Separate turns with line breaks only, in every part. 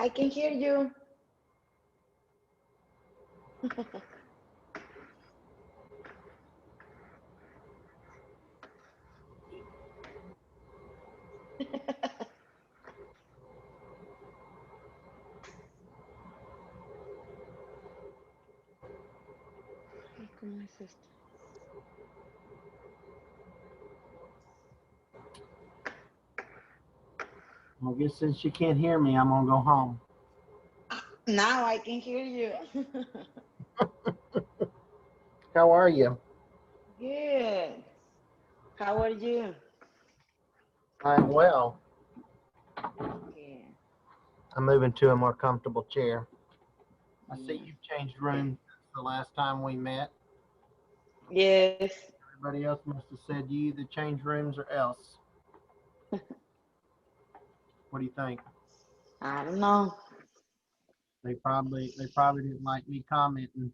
I can hear you. ¿Cómo es esto?
Well, I guess since you can't hear me, I'm gonna go home.
Now I can hear you.
How are you?
Good. How are you?
I'm well.
Yeah.
I'm moving to a more comfortable chair. I see
Yeah.
you've changed rooms since the last time we met.
Yes.
Everybody else must have said you either change rooms or else. What do you think?
I don't know.
They probably didn't like me commenting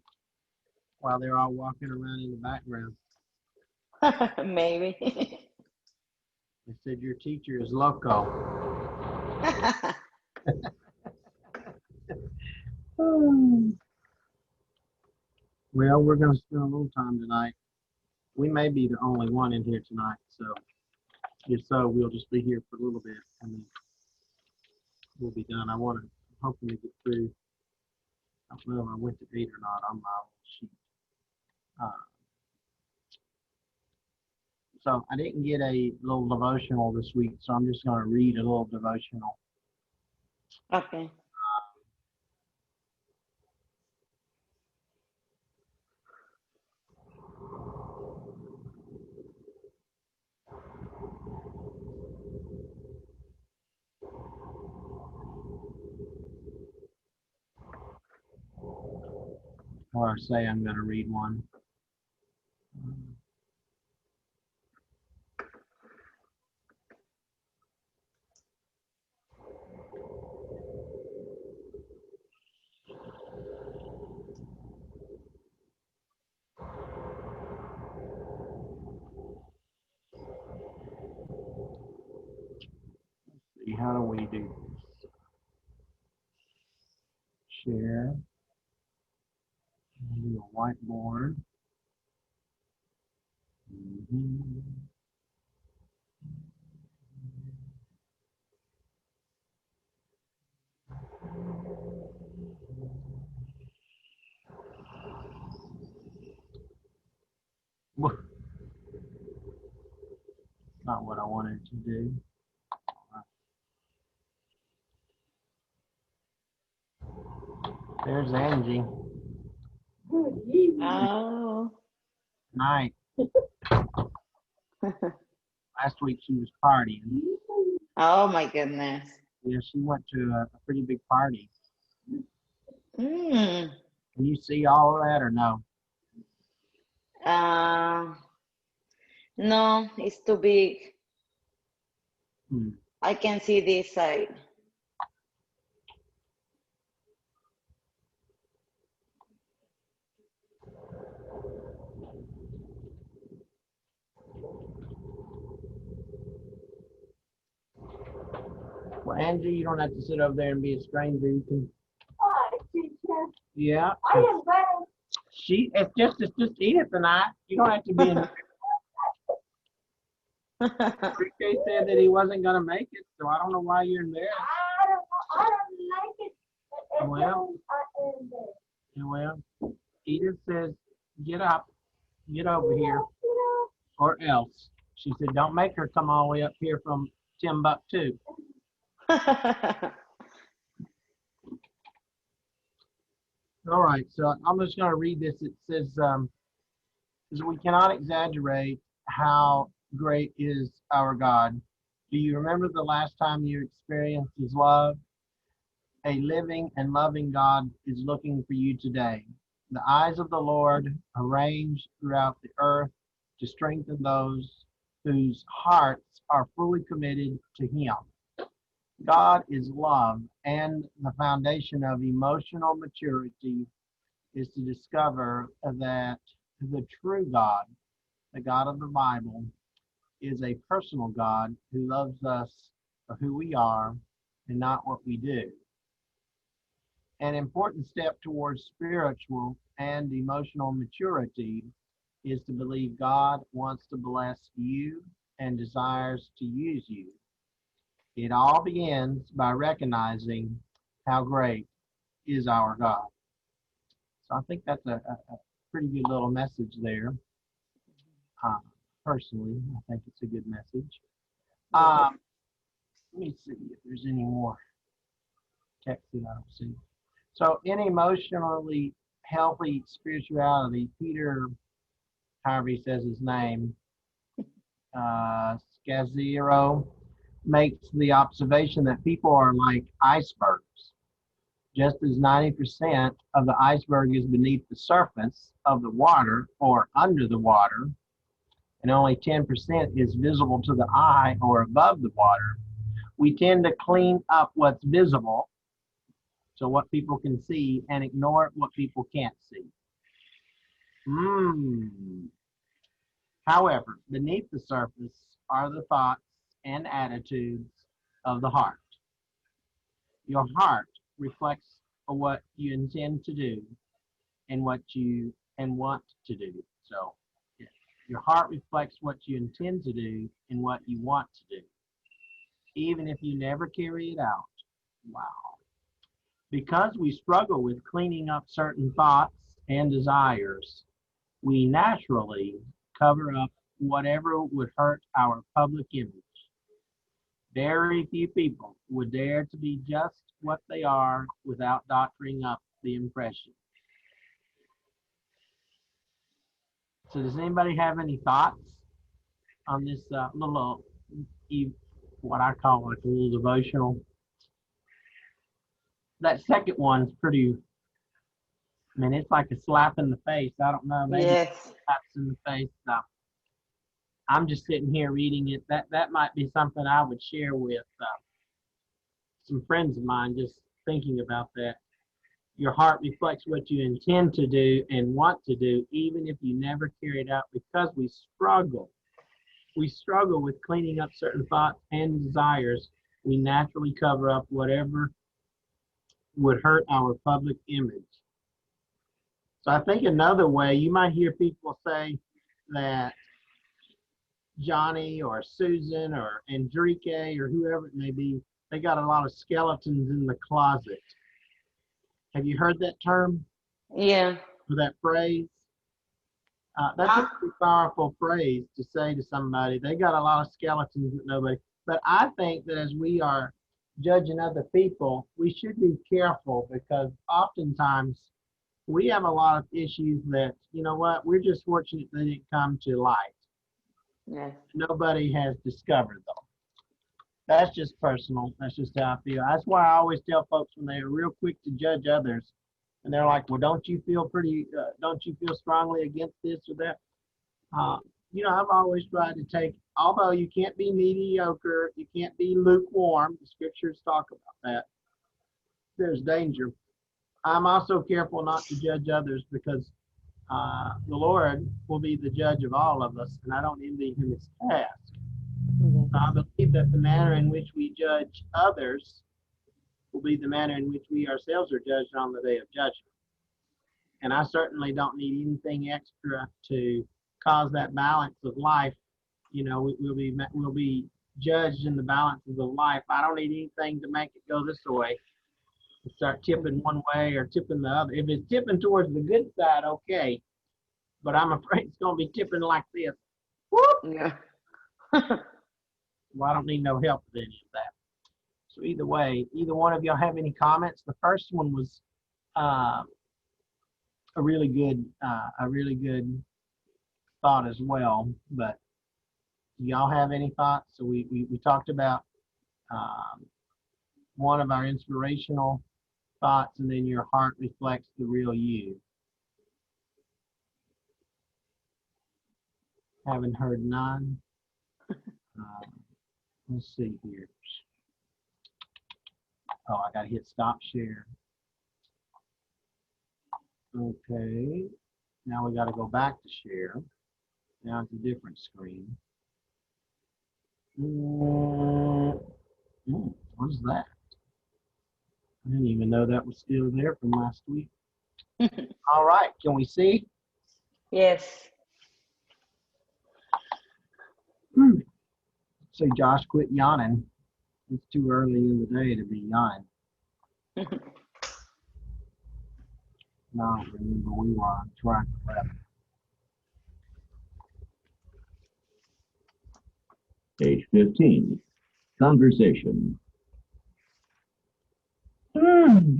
while they're all walking around in the background.
Maybe.
They said your teacher is loco. Well, we're gonna spend a little time tonight. We may be the only one in here tonight, so if so, we'll just be here for a little bit and then we'll be done. I'm hoping to get through. I don't know if I went to 8 or not on my sheet. So I didn't get a little devotional this week, so I'm just going to read a little devotional.
Okay.
Or I say I'm going to read one. Let's see, how do we do this? Share. Do a whiteboard. Not what I wanted to do. There's Angie.
Oh.
Night. Last week she was partying.
Oh my goodness.
Yeah, she went to a pretty big party.
Mm.
Can you see all of that or no?
No, it's too big.
Hmm.
I can see this side.
Well, Angie, you don't have to sit over there and be a stranger. You can.
Hi, teacher.
Yeah.
I am better.
It's just Edith and I. You don't have to be in. Ricky said that he wasn't gonna make it, so I don't know why you're in there.
I don't like it.
Well, Edith says, get up, get over here, or else. She said, don't make her come all the way up here from Timbuktu. All right, so I'm just going to read this. It says, we cannot exaggerate how great is our God. Do you remember the last time you experienced his love? A living and loving God is looking for you today. The eyes of the Lord arranged throughout the earth to strengthen those whose hearts are fully committed to him. God is love, and the foundation of emotional maturity is to discover that the true God, the God of the Bible, is a personal God who loves us for who we are and not what we do. An important step towards spiritual and emotional maturity is to believe God wants to bless you and desires to use you. It all begins by recognizing how great is our God. So I think that's a pretty good little message there. Personally, I think it's a good message. Let me see if there's any more text that I don't see. So in emotionally healthy spirituality, Peter, however he says his name, Scazzero, makes the observation that people are like icebergs. Just as 90% of the iceberg is beneath the surface of the water or under the water, and only 10% is visible to the eye or above the water, we tend to clean up what's visible, so what people can see, and ignore what people can't see. However, beneath the surface are the thoughts and attitudes of the heart. Your heart reflects what you intend to do and what you want to do. So your heart reflects what you intend to do and what you want to do, even if you never carry it out. Wow. Because we struggle with cleaning up certain thoughts and desires, we naturally cover up whatever would hurt our public image. Very few people would dare to be just what they are without doctoring up the impression. So does anybody have any thoughts on this little, what I call like a little devotional? That second one's pretty, I mean, it's like a slap in the face. I don't know, maybe
Yes.
slaps in the face. No. I'm just sitting here reading it. That might be something I would share with some friends of mine, just thinking about that. Your heart reflects what you intend to do and want to do, even if you never carry it out, because we struggle. We struggle with cleaning up certain thoughts and desires. We naturally cover up whatever would hurt our public image. So I think another way, you might hear people say that Johnny or Susan or Enrique or whoever it may be, they got a lot of skeletons in the closet. Have you heard that term?
Yeah.
Or that phrase? That's a pretty powerful phrase to say to somebody. They got a lot of skeletons that nobody. But I think that as we are judging other people, we should be careful, because oftentimes we have a lot of issues that, you know what, we're just fortunate they didn't come to light.
Yes.
Nobody has discovered them. That's just personal. That's just how I feel. That's why I always tell folks when they're real quick to judge others, and they're like, well, don't you feel strongly against this or that? I've always tried to take, although you can't be mediocre, you can't be lukewarm, the scriptures talk about that. There's danger. I'm also careful not to judge others, because the Lord will be the judge of all of us, and I don't envy him his task. I believe that the manner in which we judge others will be the manner in which we ourselves are judged on the day of judgment. And I certainly don't need anything extra to cause that balance of life. We'll be judged in the balances of life. I don't need anything to make it go this way. Start tipping one way or tipping the other. If it's tipping towards the good side, okay. But I'm afraid it's going to be tipping like this. Whoop!
Yeah.
Well, I don't need no help with any of that. So either way, either one of y'all have any comments? The first one was a really good thought as well. But y'all have any thoughts? So we talked about one of our inspirational thoughts, and then your heart reflects the real you. Haven't heard none. Let's see here. Oh, I gotta hit stop share. Okay. Now we gotta go back to share. Now it's a different screen. What is that? I didn't even know that was still there from last week. All right, can we see?
Yes.
So Josh, quit yawning. It's too early in the day to be yawning. No, remember we were on track 11.
Page 15. Conversation.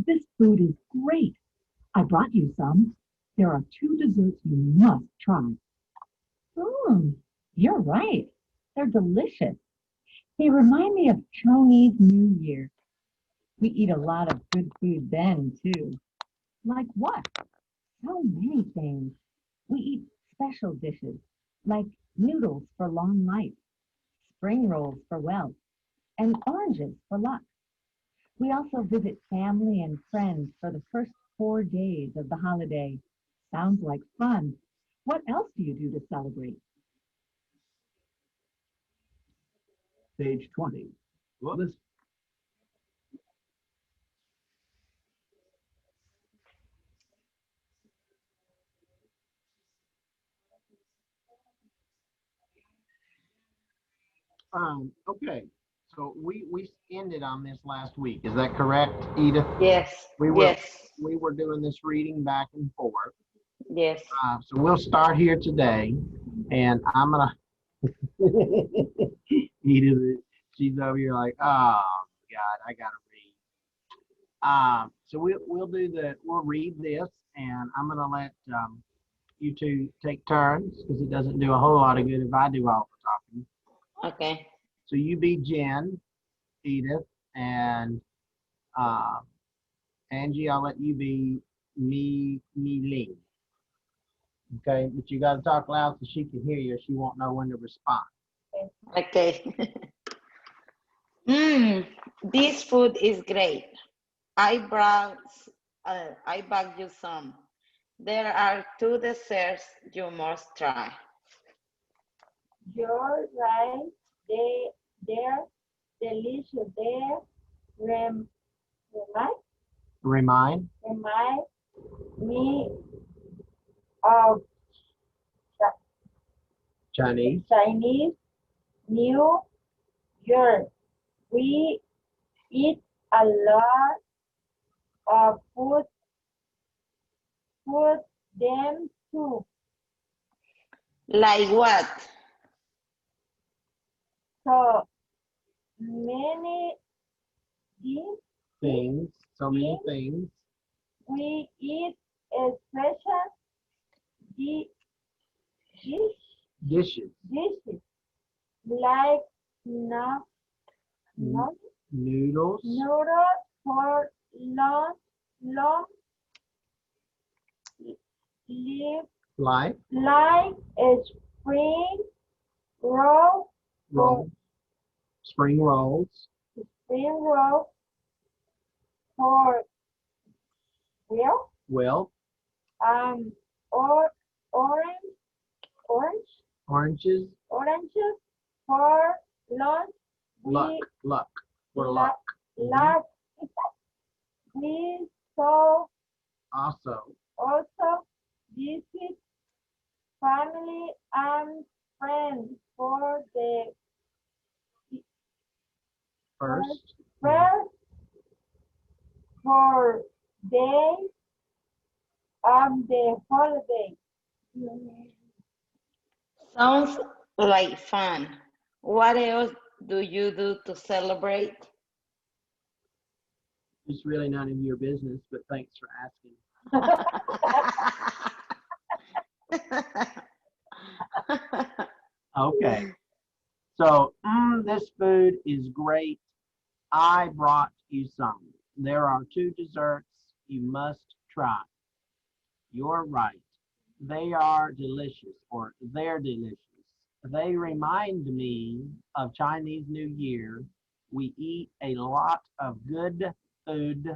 This food is great. I brought you some. There are two desserts you must try. You're right. They're delicious. They remind me of Chinese New Year. We eat a lot of good food then, too. Like what? So many things. We eat special dishes, like noodles for long life, spring rolls for wealth, and oranges for luck. We also visit family and friends for the first 4 days of the holiday. Sounds like fun. What else do you do to celebrate?
Page 20. Listen.
Okay. So we ended on this last week. Is that correct, Edith?
Yes.
We were
Yes.
we were doing this reading back and forth.
Yes.
So we'll start here today, and I'm gonna. Edith, she's over here like, oh God, I gotta read. So we'll read this, and I'm gonna let you two take turns because it doesn't do a whole lot of good if I do all the talking.
Okay.
So you be Jen, Edith, and uh, Angie. I'll let you be me Ling. Okay, but you got to talk loud so she can hear you. She won't know when to respond.
Okay. This food is great. I brought I bought you some. There are two desserts you must try.
You're right. They're delicious. Rem,
Remind
remind me of
Chinese.
Chinese New Year. We eat a lot of food them too.
Like what?
So many things
Things. So many things.
we eat a special di-
Dishes.
dishes like no, no,
Noodles.
noodles for long live
Like
like a spring roll
rolls. Spring rolls.
spring roll for
Well,
or orange
oranges.
oranges for lunch.
Luck. For luck.
Luck. We saw
Also,
also visit family and friends for the
first.
first 4 days of the holiday.
Sounds like fun. What else do you do to celebrate?
It's really none of your business, but thanks for asking. Okay. So, this food is great. I brought you some. There are two desserts you must try. You're right. They are delicious, or they're delicious. They remind me of Chinese New Year. We eat a lot of good food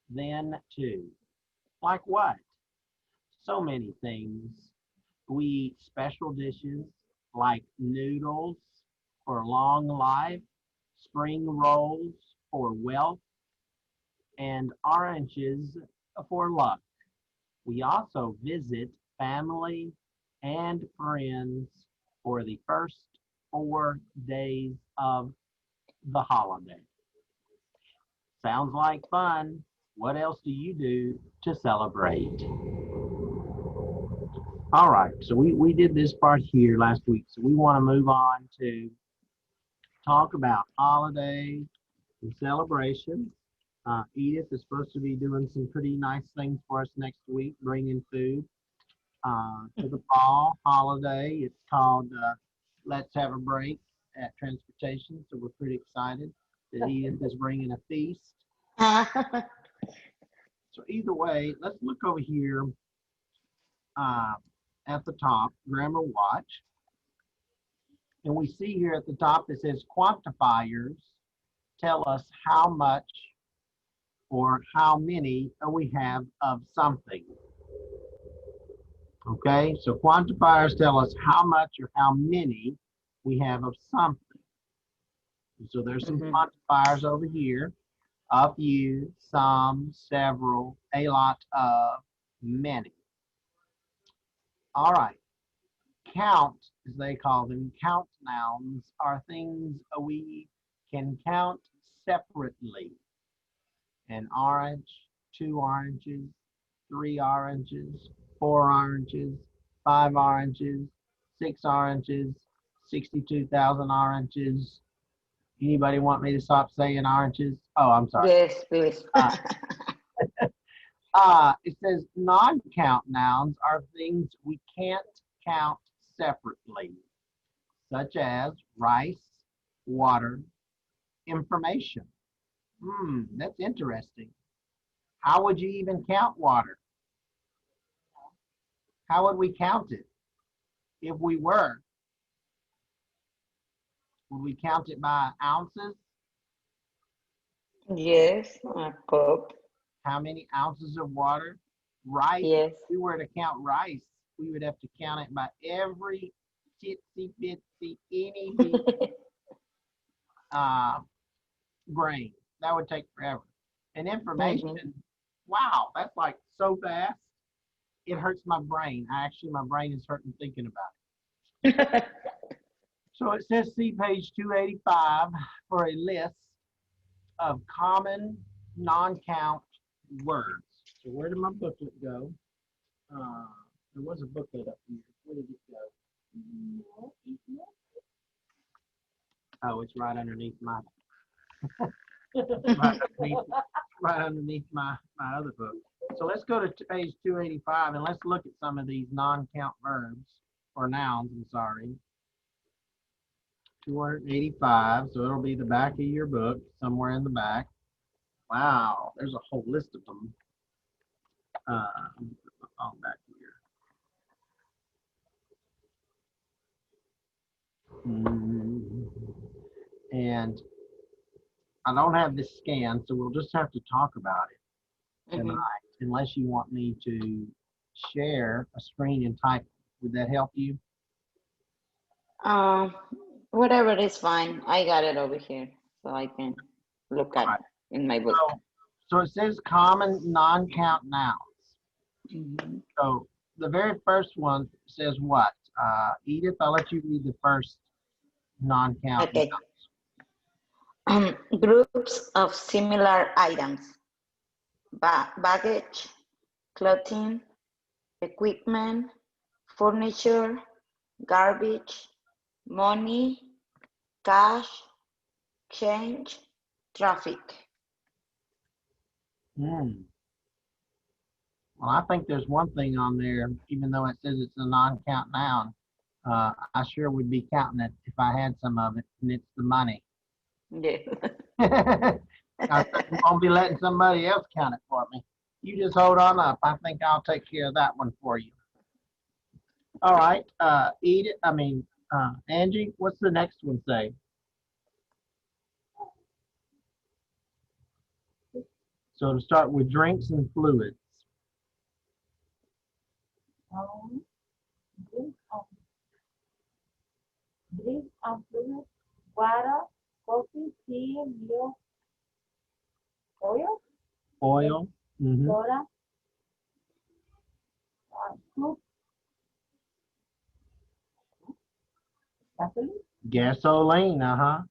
then too. Like what? So many things. We eat special dishes like noodles for long life, spring rolls for wealth, and oranges for luck. We also visit family and friends for the first 4 days of the holiday. Sounds like fun. What else do you do to celebrate? All right, so we did this part here last week, so we want to move on to talk about holidays and celebrations. Edith is supposed to be doing some pretty nice things for us next week, bringing food to the fall holiday. It's called Let's Have a Break at Transportation, so we're pretty excited that Edith is bringing a feast. So either way, let's look over here at the top, Grammar Watch. And we see here at the top, it says quantifiers tell us how much or how many we have of something. Okay, so quantifiers tell us how much or how many we have of something. So there's some quantifiers over here. A few, some, several, a lot of, many. All right. Count, as they call them, count nouns are things we can count separately. An orange, 2 oranges, 3 oranges, 4 oranges, 5 oranges, 6 oranges, 62,000 oranges. Anybody want me to stop saying oranges? Oh, I'm sorry.
Yes, please.
It says non-count nouns are things we can't count separately, such as rice, water, information. That's interesting. How would you even count water? How would we count it? If we were, would we count it by ounces?
Yes, a cup.
How many ounces of water? Rice,
Yes.
if we were to count rice, we would have to count it by every itsy bitsy itty grain. That would take forever. And information, wow, that's like so fast. It hurts my brain. My brain is hurting thinking about it. So it says see page 285 for a list of common non-count words. So where did my booklet go? There was a booklet up here. Where did it go? Oh, it's right underneath my right underneath my other book. So let's go to page 285 and let's look at some of these non-count verbs or nouns. I'm sorry. 285. So it'll be the back of your book, somewhere in the back. Wow, there's a whole list of them. On back here. And I don't have this scan, so we'll just have to talk about it tonight, unless you want me to share a screen and type. Would that help you?
Whatever is fine. I got it over here, so I can look at it in my book.
So it says common non-count nouns. So the very first one says what? Edith, I'll let you read the first non-count
nouns. Groups of similar items. Baggage, clothing, equipment, furniture, garbage, money, cash, change, traffic.
Well, I think there's one thing on there, even though it says it's a non-count noun, I sure would be counting it if I had some of it, and it's the money.
Yeah.
I won't be letting somebody else count it for me. You just hold on up. I think I'll take care of that one for you. All right, Angie, what's the next one say? So to start with drinks and fluids.
Drinks and fluids, water, coffee, tea, milk, oil.
Oil. Hmm.
soda, soup, gasoline.
Gasoline. Uh-huh.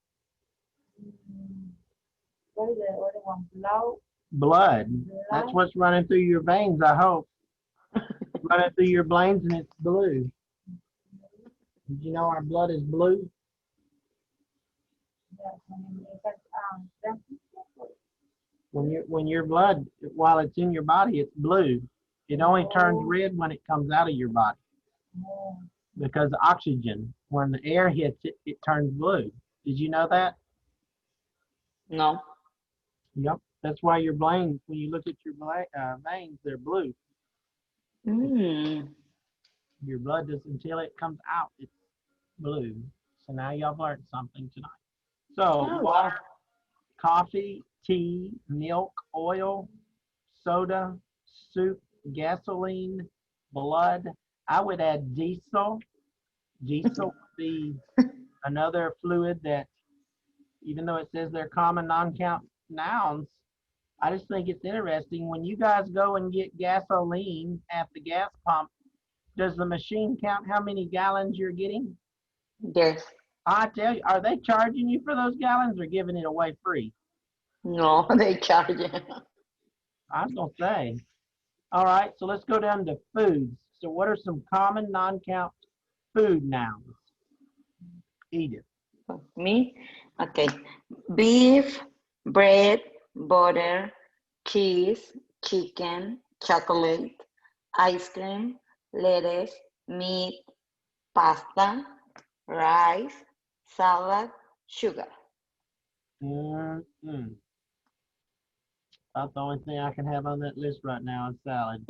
Mm, what is the other one?
Blood. That's
Blood.
what's running through your veins, I hope. Running through your veins and it's blue. Did you know our blood is blue?
That's
When your blood, while it's in your body, it's blue. It only turns red when it comes out of your body because oxygen, when the air hits it, it turns blue. Did you know that?
No.
Yep. That's why your veins, when you look at your veins, they're blue.
Mm.
Your blood does until it comes out, it's blue. So now y'all learned something tonight. So
Oh,
water,
wow.
coffee, tea, milk, oil, soda, soup, gasoline, blood. I would add diesel. Diesel would be another fluid that, even though it says they're common non-count nouns, I just think it's interesting. When you guys go and get gasoline at the gas pump, does the machine count how many gallons you're getting?
Yes.
I tell you, are they charging you for those gallons or giving it away free?
No, they charge you.
I was going to say. All right, so let's go down to foods. So what are some common non-count food nouns? Edith.
Me? Okay. Beef, bread, butter, cheese, chicken, chocolate, ice cream, lettuce, meat, pasta, rice, salad, sugar.
Mm-hmm. About the only thing I can have on that list right now is salad.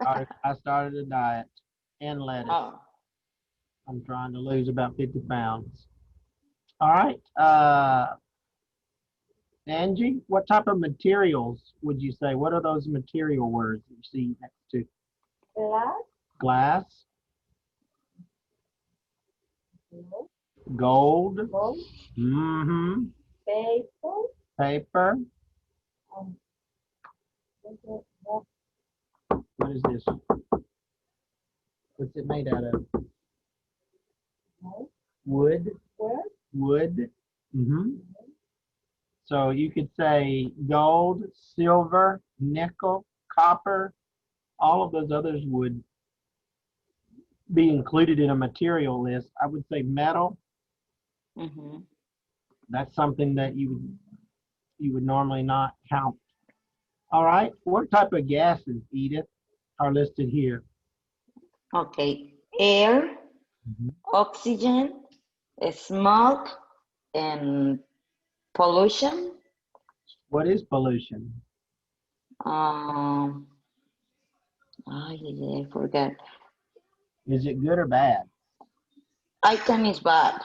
I started a diet and lettuce.
Oh,
I'm trying to lose about 50 pounds. All right. Angie, what type of materials would you say? What are those material words that you see next to
glass,
glass,
gold,
gold, mm-hmm,
paper,
paper.
um,
What is this? What's it made out of? Wood,
wood,
wood. Mm-hmm. So you could say gold, silver, nickel, copper. All of those others would be included in a material list. I would say metal.
mm-hmm.
That's something that you would normally not count. All right. What type of gases, Edith, are listed here?
Okay. Air,
Mhm.
oxygen, smoke, and pollution.
What is pollution?
Um, I forgot.
Is it good or bad?
Item is bad.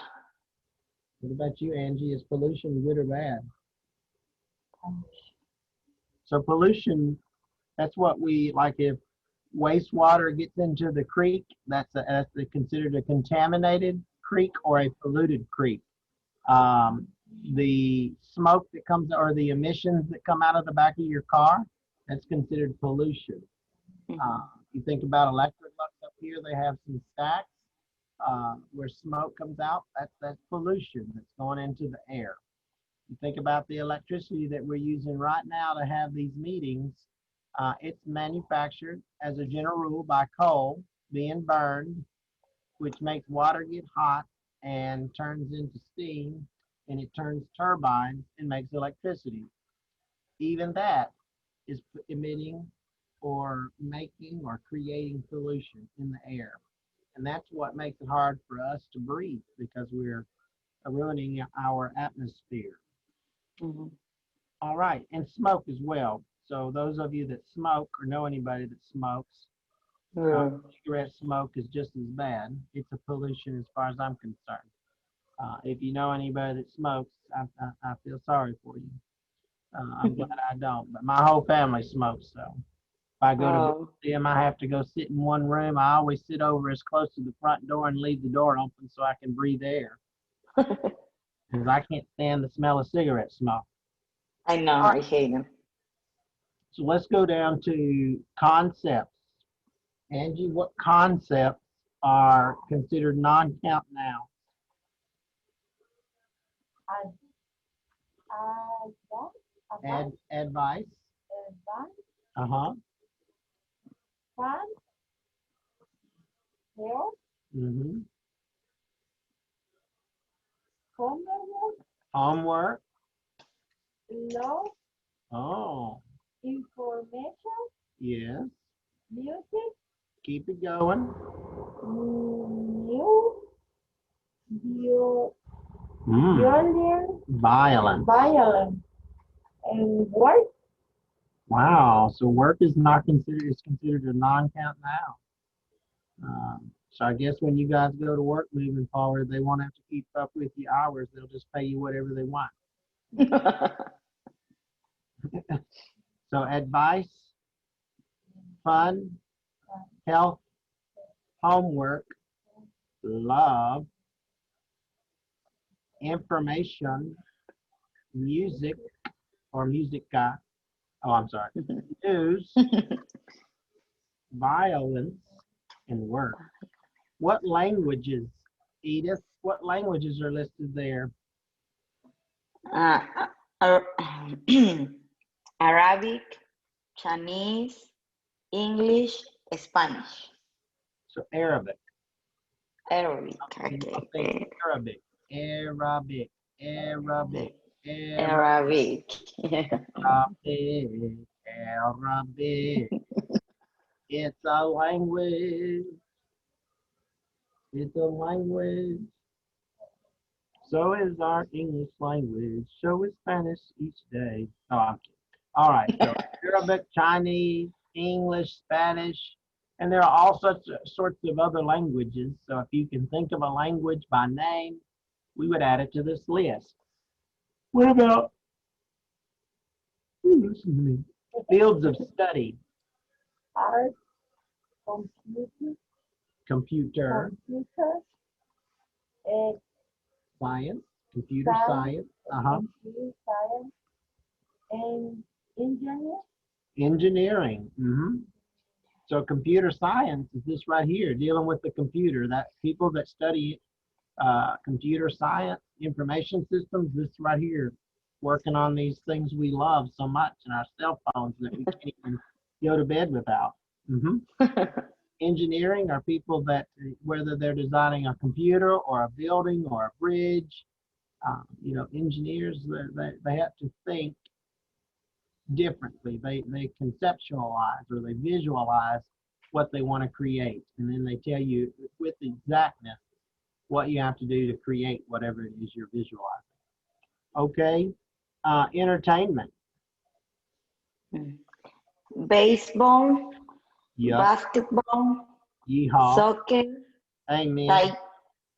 What about you, Angie? Is pollution good or bad? So pollution, that's what we like. If wastewater gets into the creek, that's considered a contaminated creek or a polluted creek. Um, the smoke that comes or the emissions that come out of the back of your car, that's considered pollution.
Mhm.
You think about electric ducts up here, they have some stacks where smoke comes out. That's pollution that's going into the air. You think about the electricity that we're using right now to have these meetings. It's manufactured as a general rule by coal being burned, which makes water get hot and turns into steam, and it turns turbines and makes electricity. Even that is emitting or making or creating pollution in the air. And that's what makes it hard for us to breathe because we're ruining our atmosphere.
Mhm.
All right, and smoke as well. So those of you that smoke or know anybody that smokes,
Yeah.
cigarette smoke is just as bad. It's a pollution as far as I'm concerned. If you know anybody that smokes, I feel sorry for you. I'm glad I don't, but my whole family smokes. So if I go to visit
Oh.
them, I have to go sit in one room. I always sit over as close to the front door and leave the door open so I can breathe air because I can't stand the smell of cigarette smoke.
I know, I hate them.
So let's go down to concepts. Angie, what concepts are considered non-count nouns?
Ad, advice,
Advice.
advice,
Uh-huh.
fun, help,
Mm-hmm.
homework,
Homework.
love,
Oh,
information,
yes.
music,
Keep it going.
new, bio,
Mm.
violin,
Violence.
violin, and work.
Wow. So work is not considered, is considered a non-count noun. So I guess when you guys go to work moving forward, they won't have to keep up with your hours. They'll just pay you whatever they want. So advice, fun, health, homework, love, information, music or musica. Oh, I'm sorry. News, violence, and work. What languages, Edith? What languages are listed there?
Uh, Ar- Arabic, Chinese, English, Spanish.
So Arabic.
Arabic.
I'll
Okay.
say Arabic. Arabic. Arabic. Arabic.
Arabic.
Arabic. Arabic. It's a language. It's a language. So is our English language. So is Spanish each day. Oh, I'm kidding. All right. So Arabic, Chinese, English, Spanish, and there are all sorts of other languages. So if you can think of a language by name, we would add it to this list. What about, listen to me, fields of study?
Art, computer,
Computer
and
science, computer science,
computer science, and engineer.
engineering. So computer science is this right here, dealing with the computer. That people that study computer science, information systems, this right here, working on these things we love so much in our cell phones that we can't even go to bed without. Engineering are people that, whether they're designing a computer or a building or a bridge, engineers, they have to think differently. They conceptualize or they visualize what they want to create, and then they tell you with exactness what you have to do to create whatever it is you're visualizing. Okay, entertainment.
Baseball,
Yep.
basketball,
Yeehaw.
soccer,
Amen.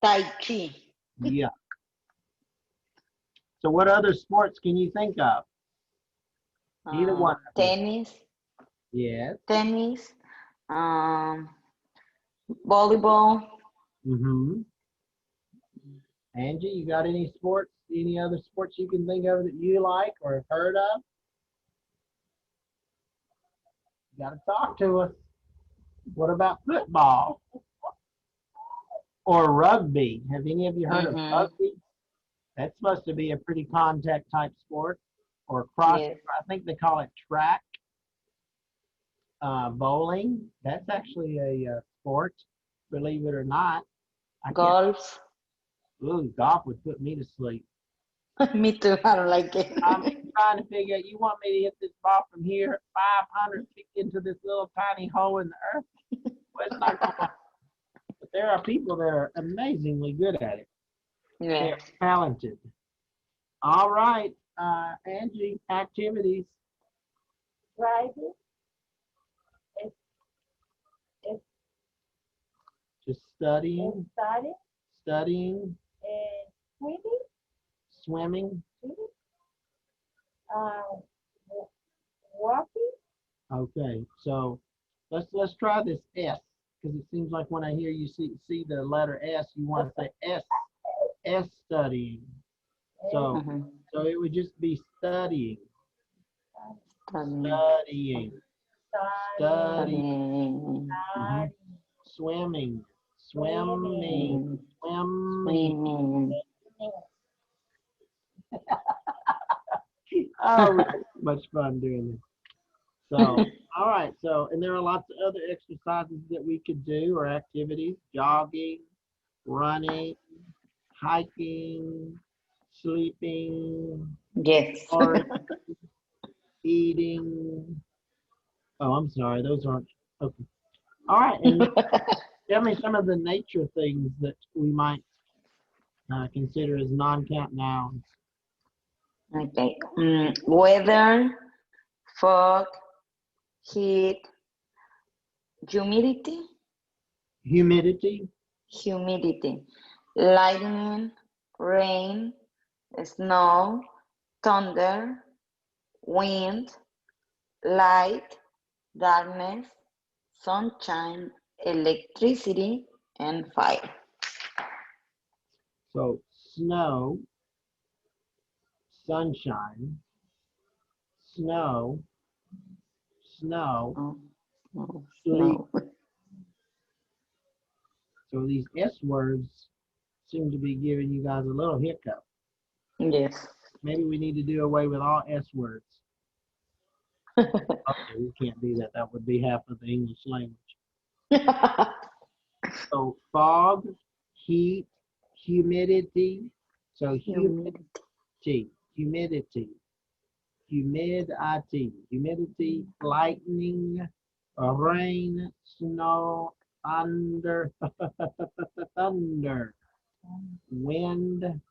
tai chi.
Yeah. So what other sports can you think of? Either one.
Tennis.
Yes.
Tennis. Volleyball.
Angie, you got any sports? Any other sports you can think of that you like or have heard of? You got to talk to us. What about football or rugby? Have any of you heard of rugby? That's supposed to be a pretty contact type sport. Or cross, yes. I think they call it track. Bowling, that's actually a sport, believe it or not.
Golf.
Ooh, golf would put me to sleep.
Me too, I don't like it.
I'm trying to figure out, you want me to hit this ball from here 500 feet into this little tiny hole in the earth? Well, it's not going to happen. But there are people that are amazingly good at it.
Yeah.
They're talented. All right, Angie, activities.
Driving.
Just studying.
Studying.
Swimming.
Swimming. Walking.
Okay, so let's try this S, because it seems like when I hear you see the letter S, you want to say S studying. So so it would just be studying. Studying. Study.
Studying.
Mhm. Swimming. Swimming.
Mm,
Swimming.
Swimming.
Oh, we had so much fun doing this. So, all right. So, and there are lots of other exercises that we could do or activities: jogging, running, hiking, sleeping,
Yes.
or eating. Oh, I'm sorry. Those aren't okay. All right. And tell me some of the nature things that we might consider as non-count nouns.
Okay. Weather, fog, heat, humidity,
Humidity,
humidity, lightning, rain, snow, thunder, wind, light, darkness, sunshine, electricity, and fire.
so snow, sunshine, snow, snow,
Oh, oh,
sleep.
snow.
So these S words seem to be giving you guys a little hiccup.
Yes.
Maybe we need to do away with all S words. Okay, we can't do that. That would be half of the English language. So fog, heat, humidity. So
Humidity.
humidity, humidity, lightning, rain, snow, thunder, thunder, wind,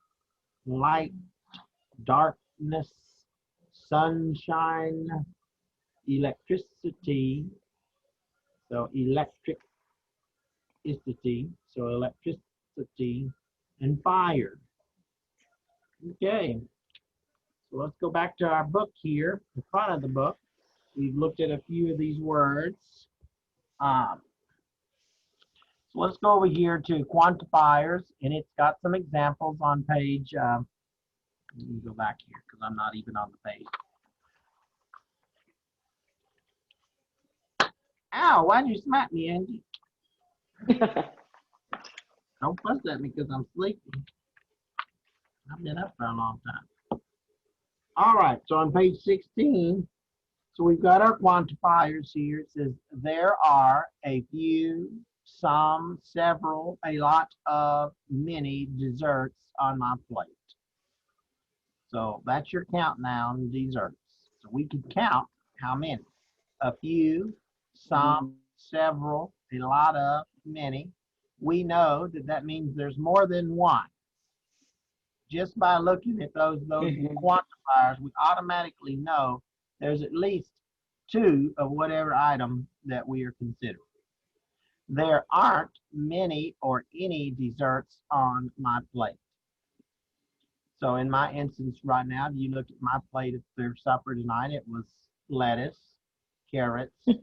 light, darkness, sunshine, electricity. So electricity, and fire. Okay, so let's go back to our book here, the front of the book. We've looked at a few of these words. So let's go over here to quantifiers, and it's got some examples on page, let me go back here because I'm not even on the page. Ow, why'd you smack me, Angie? Don't fuss at me because I'm sleepy. I've been up for a long time. All right, so on page 16, so we've got our quantifiers here. It says there are a few, some, several, a lot of, many desserts on my plate. So that's your count noun, desserts. So we can count how many. A few, some, several, a lot of, many. We know that that means there's more than one. Just by looking at those quantifiers, we automatically know there's at least two of whatever item that we are considering. There aren't many or any desserts on my plate. So in my instance right now, if you look at my plate for supper tonight, it was lettuce, carrots, and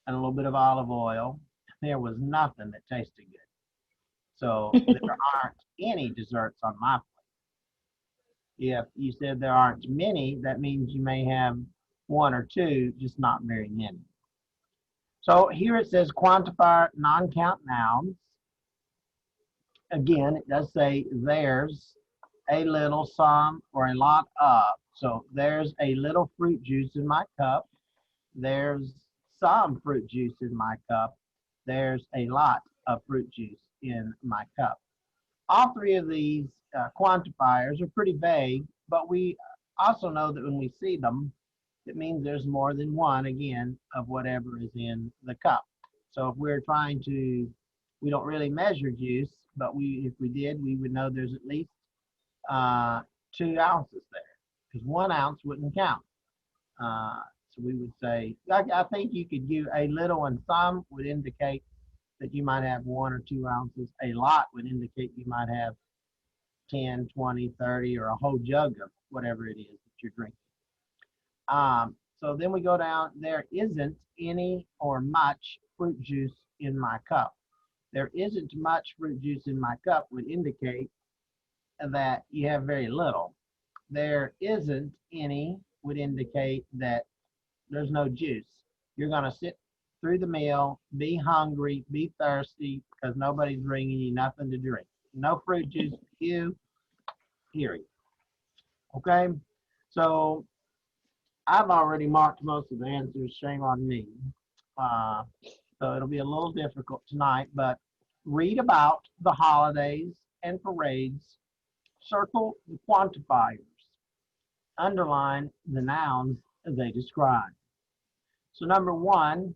a little bit of olive oil. There was nothing that tasted good. So there aren't any desserts on my plate. If you said there aren't many, that means you may have one or two, just not very many. So here it says quantifier non-count nouns. Again, it does say there's a little, some, or a lot of. So there's a little fruit juice in my cup. There's some fruit juice in my cup. There's a lot of fruit juice in my cup. All three of these quantifiers are pretty vague, but we also know that when we see them, it means there's more than one, again, of whatever is in the cup. So if we're trying to, we don't really measure juice, but if we did, we would know there's at least 2 ounces there, because 1 ounce wouldn't count. So we would say, I think you could give a little and some would indicate that you might have 1 or 2 ounces. A lot would indicate you might have 10, 20, 30, or a whole jug of whatever it is that you're drinking. So then we go down, there isn't any or much fruit juice in my cup. There isn't much fruit juice in my cup would indicate that you have very little. There isn't any would indicate that There's no juice. You're going to sit through the meal, be hungry, be thirsty, because nobody's bringing you nothing to drink. No fruit juice for you, period. Okay? So I've already marked most of the answers. Shame on me. So it'll be a little difficult tonight, but read about the holidays and parades. Circle the quantifiers. Underline the nouns they describe. So number one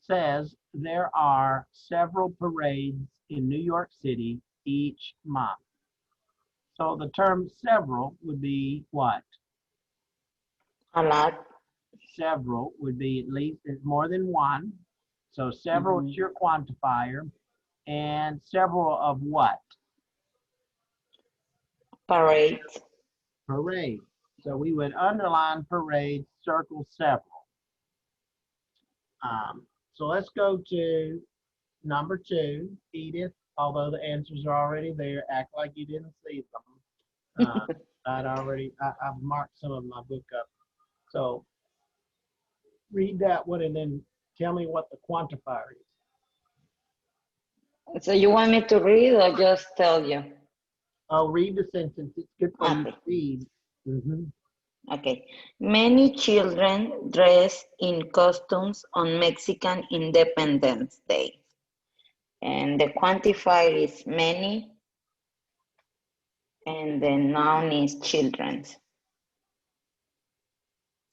says there are several parades in New York City each month. So the term several would be what?
A lot.
Several would be at least more than one. So several is your quantifier. And several of what?
Parade.
Parade. So we would underline parade, circle several. So let's go to number two, Edith. Although the answers are already there, act like you didn't see them. I've marked some of my book up. So read that one and then tell me what the quantifier is.
So you want me to read or just tell you?
Oh, read the sentence. It's good for you to
Okay.
read.
Okay. Many children dress in costumes on Mexican Independence Day. And the quantifier is many. And the noun is children's.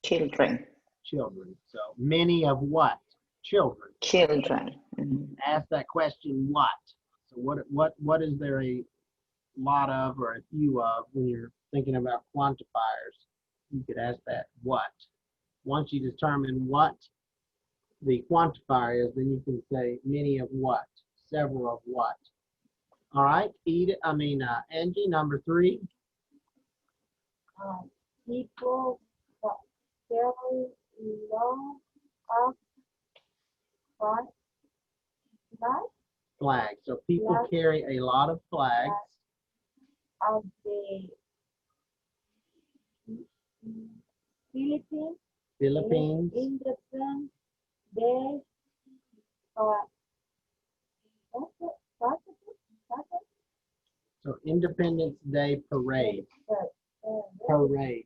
Children.
Children. So many of what? Children.
Children.
Ask that question, what? So what is there a lot of or a few of when you're thinking about quantifiers? You could ask that, what? Once you determine what the quantifier is, then you can say many of what? Several of what? All right, Angie, number three.
People carry long of
Flags. So people carry a lot of flags.
of the Philippines.
Philippines.
Independence Day.
So Independence Day parade. Parade.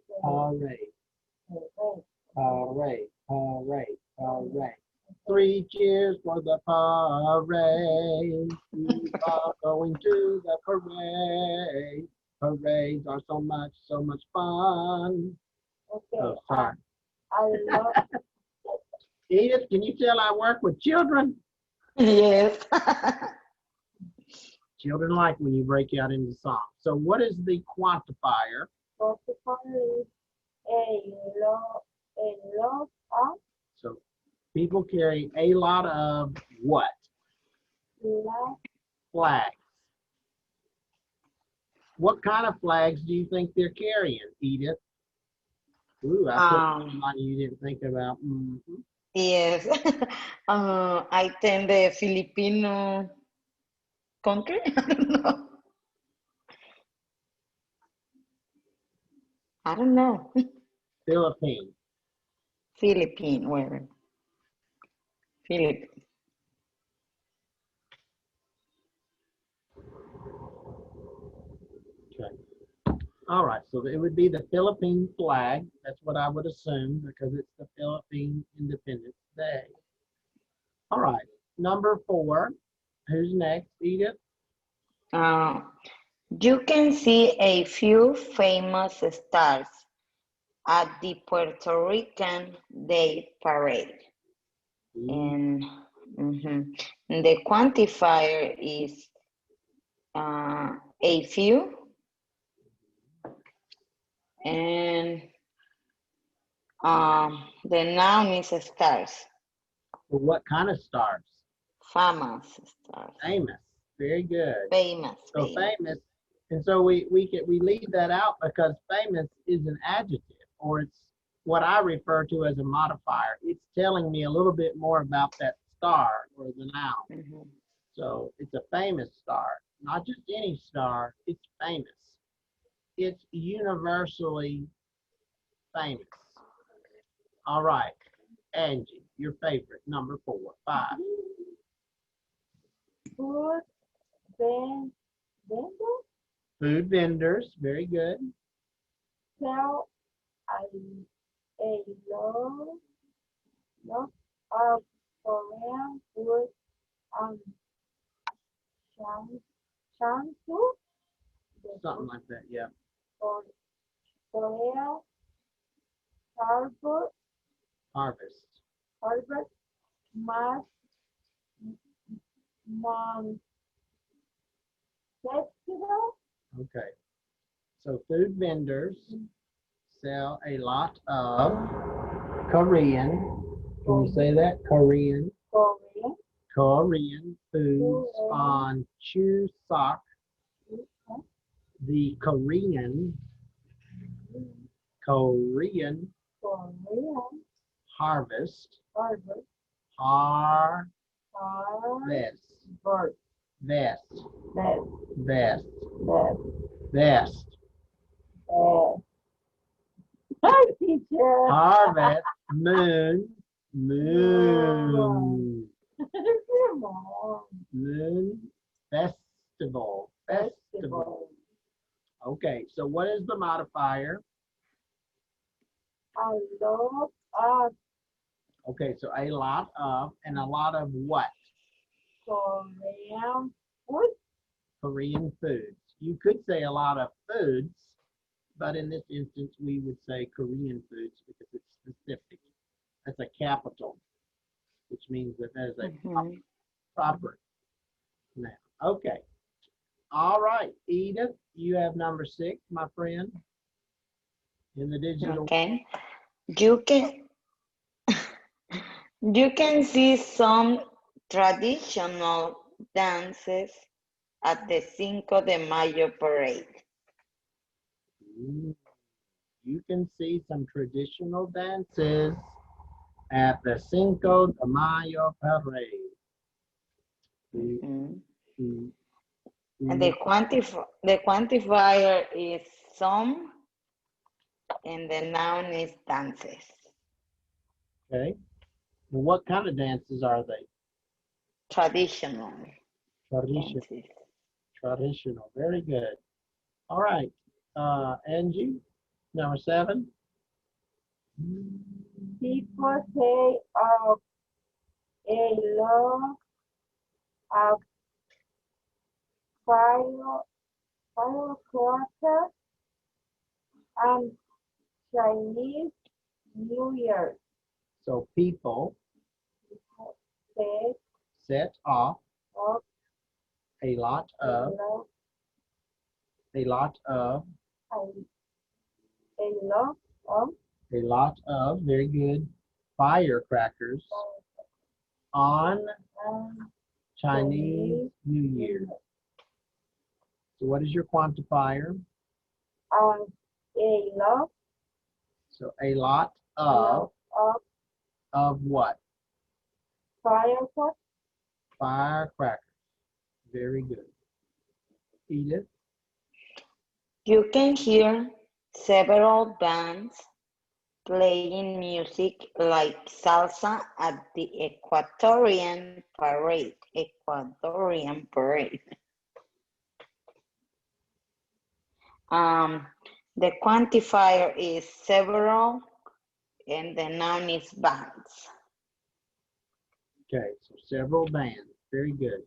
Three cheers for the parade. We are going to the parade. Parades are so much fun.
Okay.
Oh, sorry.
I love
Edith, can you tell I work with children?
Yes.
Children like when you break out into song. So what is the quantifier?
quantify a lot of
So people carry a lot of what? Flags. What kind of flags do you think they're carrying, Edith? Ooh, I put money you didn't think about.
Yes. I think the Filipino country. I don't know. I don't know.
Philippines.
Philippine, where? Philippine.
Okay. All right, so it would be the Philippine flag. That's what I would assume because it's the Philippine Independence Day. All right, number four. Who's next, Edith?
You can see a few famous stars at the Puerto Rican Day Parade. And the quantifier is a few. And the noun is stars.
Well, what kind of stars?
Famous stars.
Famous. Very good.
Famous.
So famous. And so we leave that out because famous is an adjective, or it's what I refer to as a modifier. It's telling me a little bit more about that star or the noun. So it's a famous star, not just any star, it's famous. It's universally famous. All right. Angie, your favorite, number 4, 5.
Food vendor
Food vendors, very good.
sell a lot of Korean food and shampoo.
Something like that, yeah.
For Korea Harvard
Harvest.
Mass Mom Festival.
Okay. So food vendors sell a lot of Korean. Can you say that? Korean.
Korean
Korean foods on Chuseok. The Korean
Korean
harvest.
Harvard
Harvest.
Harvard
Vest.
Best
Vest.
Best
Vest.
Hi teacher.
Harvest. Moon. Moon.
Come on.
Moon. Festival. Festival.
Festival.
Okay, so what is the modifier?
A lot of
Okay, so a lot of, and a lot of what?
Korean food.
Korean foods. You could say a lot of foods, but in this instance, we would say Korean foods because it's specific. That's a capital, which means that there's a proper noun. Okay. All right, Edith, you have number 6, my friend, in the digital.
Okay. You can you can see some traditional dances at the Cinco de Mayo parade.
You can see some traditional dances at the Cinco de Mayo parade.
Mhm.
Mm,
And the quantifier is some, and the noun is dances.
Okay. Well, what kind of dances are they?
Traditional
Traditional.
dances.
Traditional. Very good. All right. Angie, number 7.
People say of a lot of firecrackers and Chinese New Year.
So people
Set
set off
up
a lot
a
of,
lot
a lot of,
a lot of
a lot of, very good, firecrackers on Chinese New Year. So what is your quantifier?
and a lot
So a lot of what?
firecrackers.
Firecrackers. Very good. Edith?
You can hear several bands playing music like salsa at the Ecuadorian parade. Ecuadorian parade. The quantifier is several, and the noun is bands.
Okay, so several bands. Very good.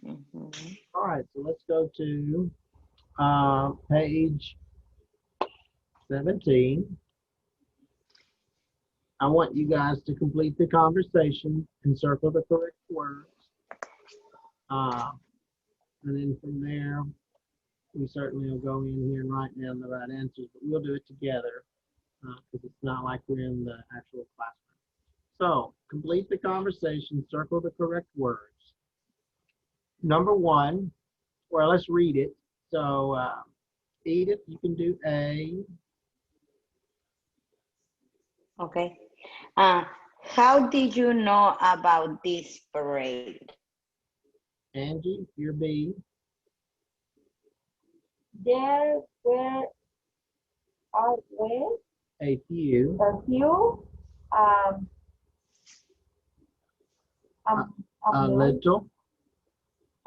Mhm.
All right, so let's go to page 17. I want you guys to complete the conversation and circle the correct words. And then from there, we certainly will go in here and write down the right answers, but we'll do it together because it's not like we're in the actual classroom. So complete the conversation, circle the correct words. Number 1, well, let's read it. So Edith, you can do A.
Okay. How did you know about this parade?
Angie, you're B.
There were always
A few
a few
A little.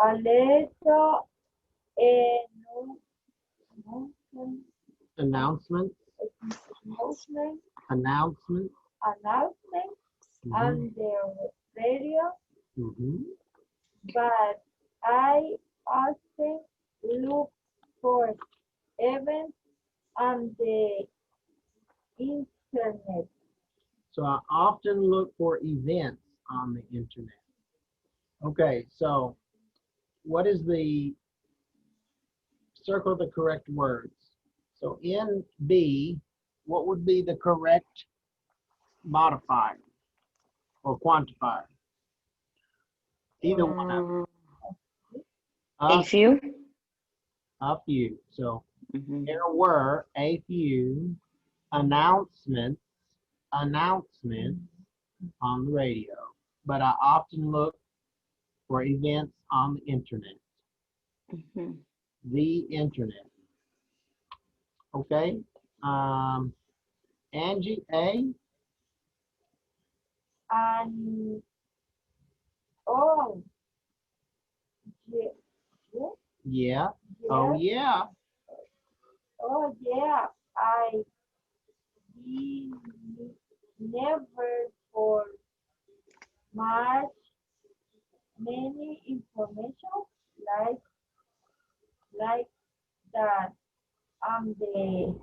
A little
Announcement.
announcement
Announcement.
on the radio,
Mm-hmm.
but I often look for events on the internet.
So I often look for events on the internet. Okay, so what is the circle the correct words? So in B, what would be the correct modifier or quantifier? Either one of them.
A few.
A few. So
Mhm.
there were a few announcements on the radio, but I often look for events on the internet.
Mhm.
The internet. Okay. Angie, A.
And oh, yeah,
Yeah. Oh yeah.
oh yeah, I did never for much many information like like that on the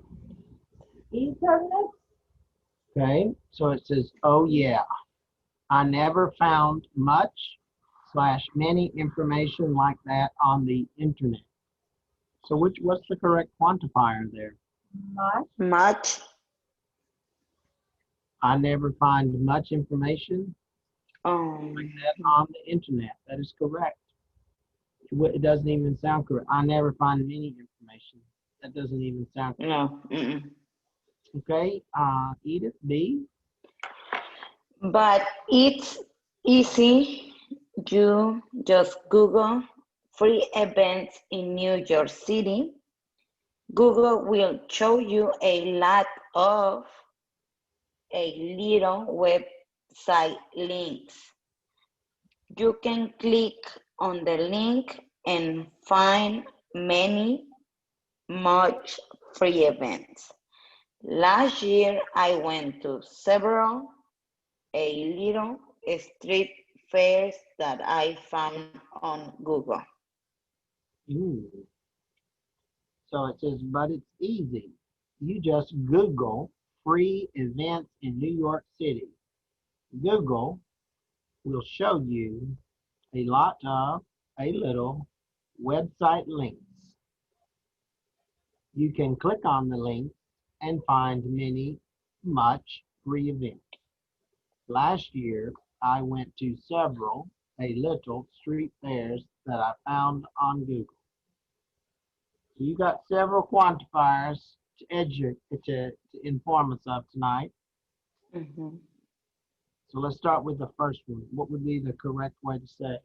internet.
Okay. So it says, oh yeah. I never found much / many information like that on the internet. So what's the correct quantifier there?
Much
Much.
I never find much information like that on the internet. That is correct. It doesn't even sound correct. I never find any information. That doesn't even sound correct.
No. Mm-mm.
Okay, Edith, B.
But it's easy. You just Google free events in New York City. Google will show you a lot of a little website links. You can click on the link and find much free events. Last year, I went to several a little street fairs that I found on Google.
Ooh. So it says, but it's easy. You just Google free events in New York City. Google will show you a lot of a little website links. You can click on the links and find much free events. Last year, I went to several a little street fairs that I found on Google. So you got several quantifiers to inform us of tonight.
Mhm.
So let's start with the first one. What would be the correct way to say it?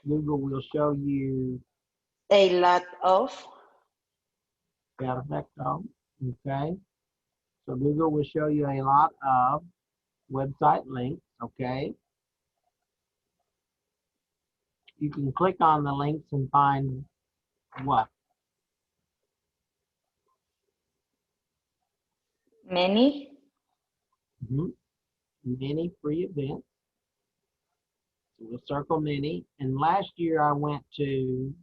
Google will show you
A lot of.
perfecto. Okay. So Google will show you a lot of website links. Okay. You can click on the links and find what?
Many.
Mhm. Many free events. So we'll circle many. And last year I went to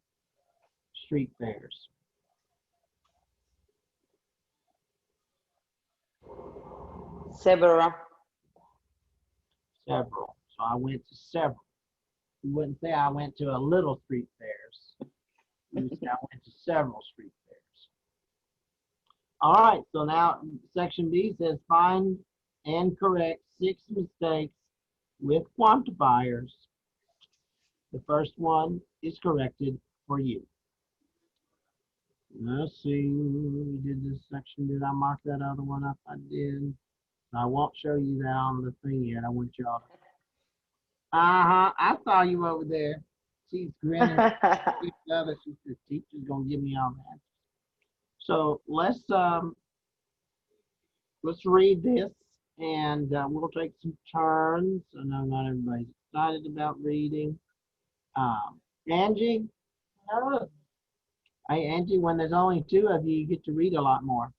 street fairs.
Several.
Several. So I went to several. You wouldn't say I went to a little street fairs. You would say I went to several street fairs. All right, so now section B says find and correct 6 mistakes with quantifiers. The first one is corrected for you. Let's see, we did this section. Did I mark that other one up? I did. I won't show you that on the thing yet. I want y'all to. I saw you over there. She's grinning at each other. She said, teacher's gonna give me all that. So let's read this and we'll take some turns. I know not everybody's excited about reading. Angie,
No.
hey Angie, when there's only two of you, you get to read a lot more.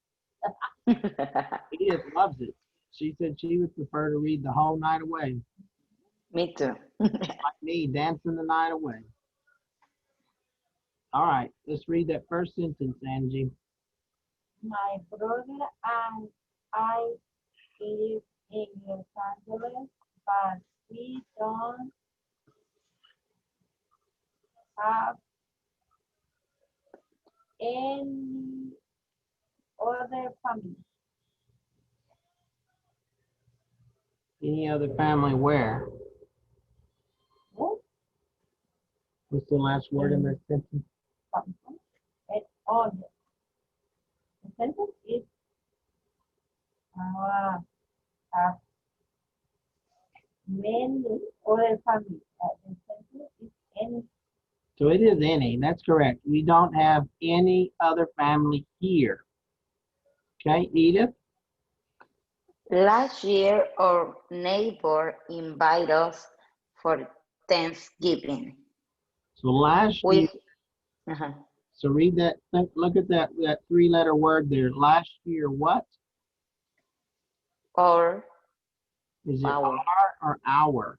Edith loves it. She said she would prefer to read the whole night away,
Me too.
like me, dancing the night away. All right, let's read that first sentence, Angie.
My brother and I live in Los Angeles, but we don't have any other family.
Any other family where?
No
What's the last word in that sentence?
family at all. The sentence is have many other families. The sentence is any.
So it is any. That's correct. We don't have any other family here. Okay, Edith?
Last year, our neighbor invited us for Thanksgiving.
So last year,
We, uh-huh,
so read that, look at that three-letter word there. Last year, what?
or
Is it
our,
our or our?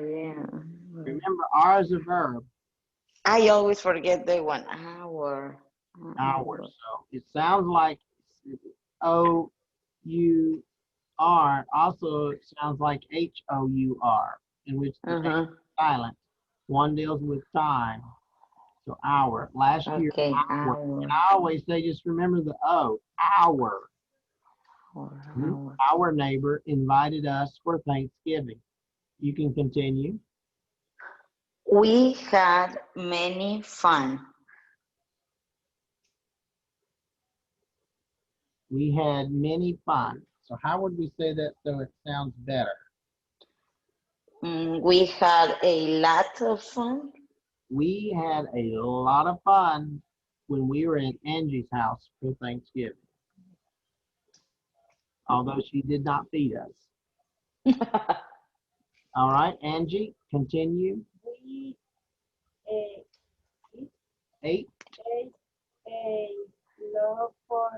yeah.
Remember, our is a verb,
I always forget the one.
our. So it sounds like O-U-R. Also, it sounds like H-O-U-R, in which the H
Uh-huh.
is silent. One deals with time. So our. Last year,
Okay,
our. And I always say, just remember the O, our. Our neighbor invited us for Thanksgiving. You can continue.
We had many fun.
We had many fun. So how would we say that so it sounds better?
We had a lot of fun.
We had a lot of fun when we were at Angie's house for Thanksgiving. Although she did not feed us. All right, Angie, continue.
We
Ate
ate a lot for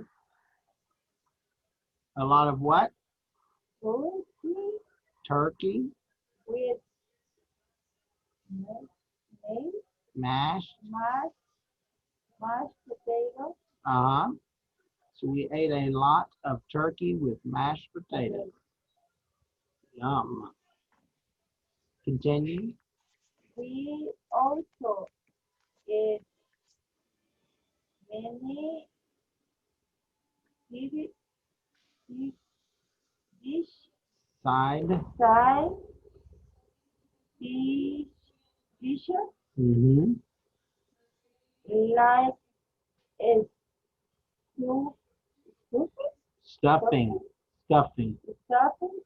a lot of what?
turkey
Turkey,
with maize,
mashed.
mashed potatoes.
Uh-huh. So we ate a lot of turkey with mashed potatoes. Yum. Continue.
We also ate many dish, dish,
Side.
side dish, dishes
Mm-hmm.
like a soup, soup,
Stuffing. Stuffing.
stuffing,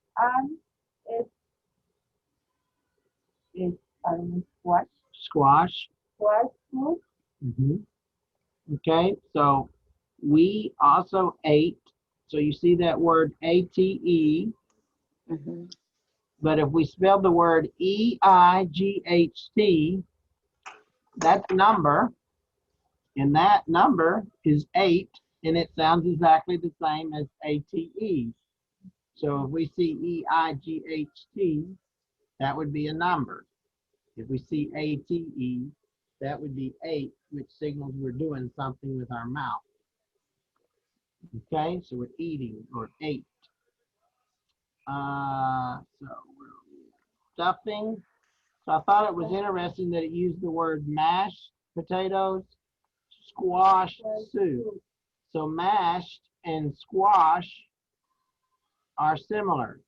and a, squash,
Squash.
squash soup.
Mm-hmm. Okay, so we also ate. So you see that word A-T-E,
Mhm.
but if we spell the word E-I-G-H-T, that's a number, and that number is 8, and it sounds exactly the same as A-T-E. So if we see E-I-G-H-T, that would be a number. If we see A-T-E, that would be 8, which signals we're doing something with our mouth. Okay, so we're eating or ate. So stuffing. So I thought it was interesting that it used the word mashed potatoes, squash soup. So mashed and squash are similar.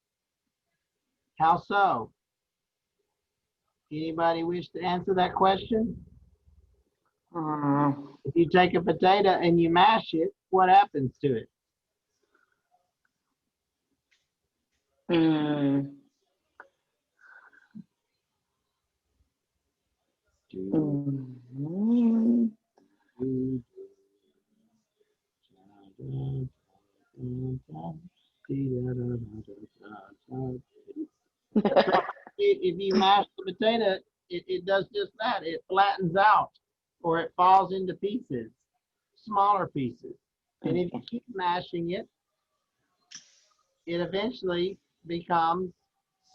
How so? Anybody wish to answer that question?
Uh,
If you take a potato and you mash it, what happens to it?
mm, mm,
if you mash the potato, it does just that. It flattens out or it falls into pieces, smaller pieces. And if you keep mashing it, it eventually becomes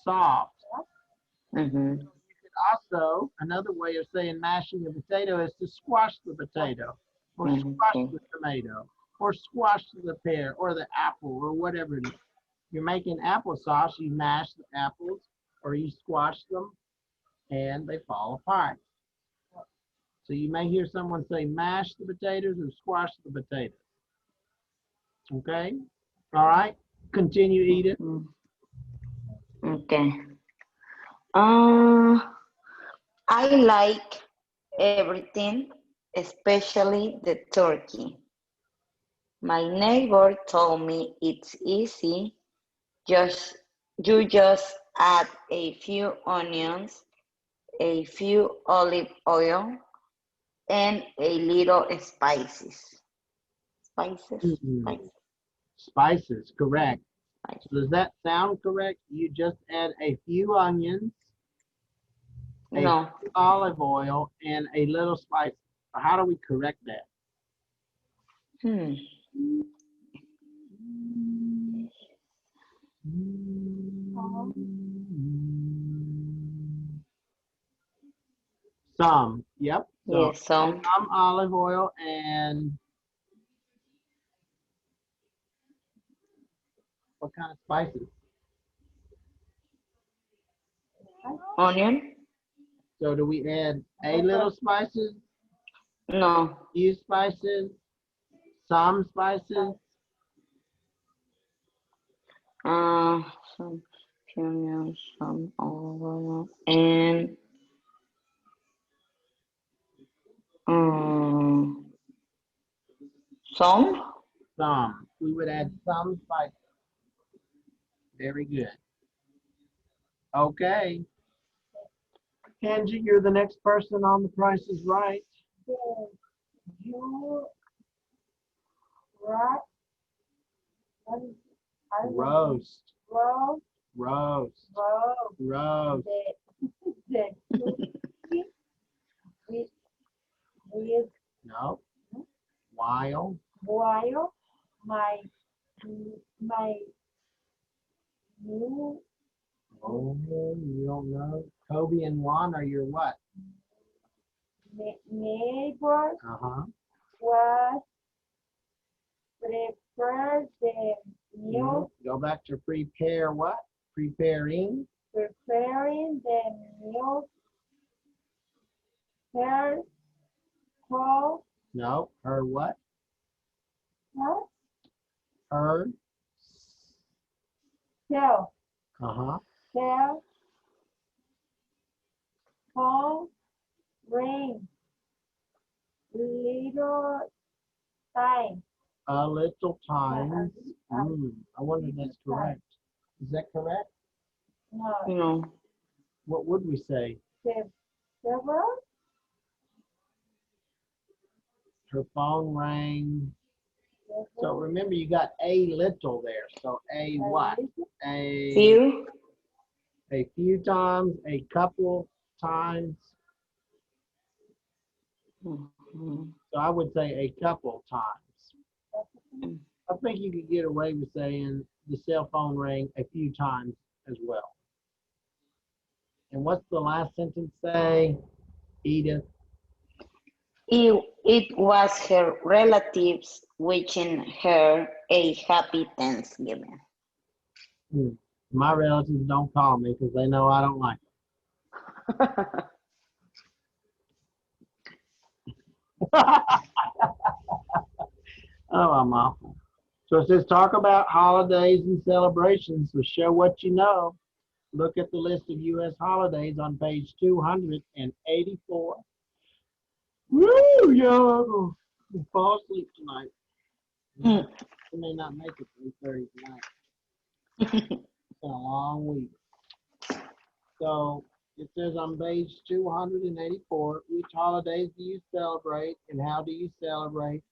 soft.
Mm-hmm.
Also, another way of saying mashing a potato is to squash the potato or squash
Okay.
the tomato or squash the pear or the apple or whatever it is. You're making applesauce, you mash the apples or you squash them and they fall apart. So you may hear someone say mash the potatoes or squash the potatoes. Okay? All right? Continue, Edith.
Okay. Uh, I like everything, especially the turkey. My neighbor told me it's easy. Just you just add a few onions, a few olive oil, and a little spices. Spices?
Mm, spices, correct.
Spices.
So does that sound correct? You just add a few onions, a
No.
few olive oil, and a little spice. How do we correct that?
Hmm.
Some, yep. So
Yes, some.
some olive oil and what kind of spices?
Onion?
So do we add a little spices,
No.
few spices, some spices?
Some onions, some olive oil, and um, some.
Some. We would add some spices. Very good. Okay. Angie, you're the next person on The Price is Right.
You right? What is I
Roast,
roast,
roast,
roast
roast.
the turkey with
No. While.
boil my new
Oh, you don't know. Kobe and Juan are your what?
neighbor
Uh-huh.
was prepare the meal,
Go back to prepare what? Preparing.
preparing the meal. Her call
No. Her what?
her
Her.
tell
Uh-huh.
tell call ring little time.
A little times. I wonder if that's correct. Is that correct?
No,
No.
What would we say?
several
Her phone rang. So remember, you got a little there. So a what?
Few.
A few times, a couple times.
Mhm.
So I would say a couple times. I think you could get away with saying the cell phone rang a few times as well. And what's the last sentence say, Edith?
It was her relatives wishing her a happy Thanksgiving.
My relatives don't call me because they know I don't like them. Oh, I'm awful. So it says talk about holidays and celebrations. So show what you know. Look at the list of U.S. holidays on page 284. Woo, yo! I'll fall asleep tonight.
Mm.
I may not make it 3:30 tonight. It's been a long week. So it says on page 284, which holidays do you celebrate and how do you celebrate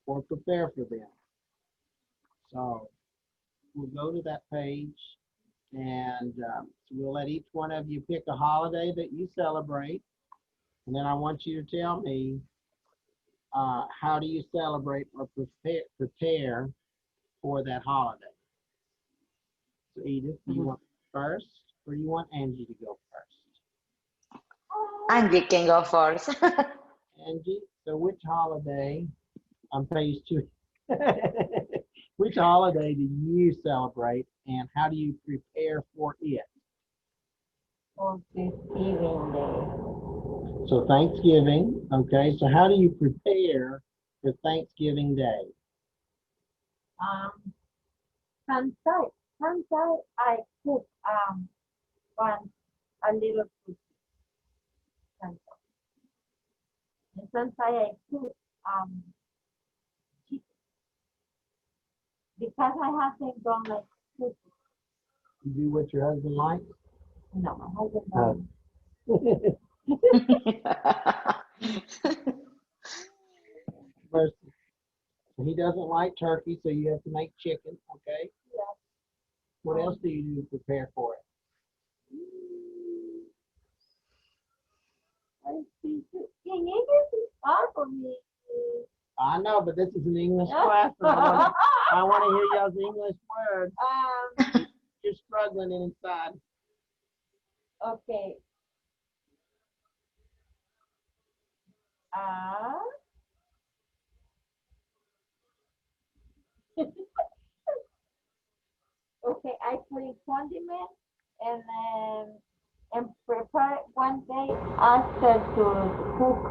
or prepare for them? So we'll go to that page And so we'll let each one of you pick a holiday that you celebrate. And then I want you to tell me how do you celebrate or prepare for that holiday. So Edith, do you want first or do you want Angie to go first?
And you can go first.
Angie, so which holiday on page 2? Which holiday do you celebrate and how do you prepare for it?
On Thanksgiving Day.
So Thanksgiving, okay, so how do you prepare for Thanksgiving Day?
Sometimes I cook one a little cookie. Sometimes. And sometimes I cook chicken because I haven't done like cookies.
You do what your husband likes?
No, my husband doesn't.
First, he doesn't like turkey, so you have to make chicken, okay?
Yeah.
What else do you do to prepare for it?
In English is hard for me.
I know, but this is an English class. And I want to hear y'all's English words. You're struggling inside.
Okay. Okay, I put in condiment and prepare one day after to cook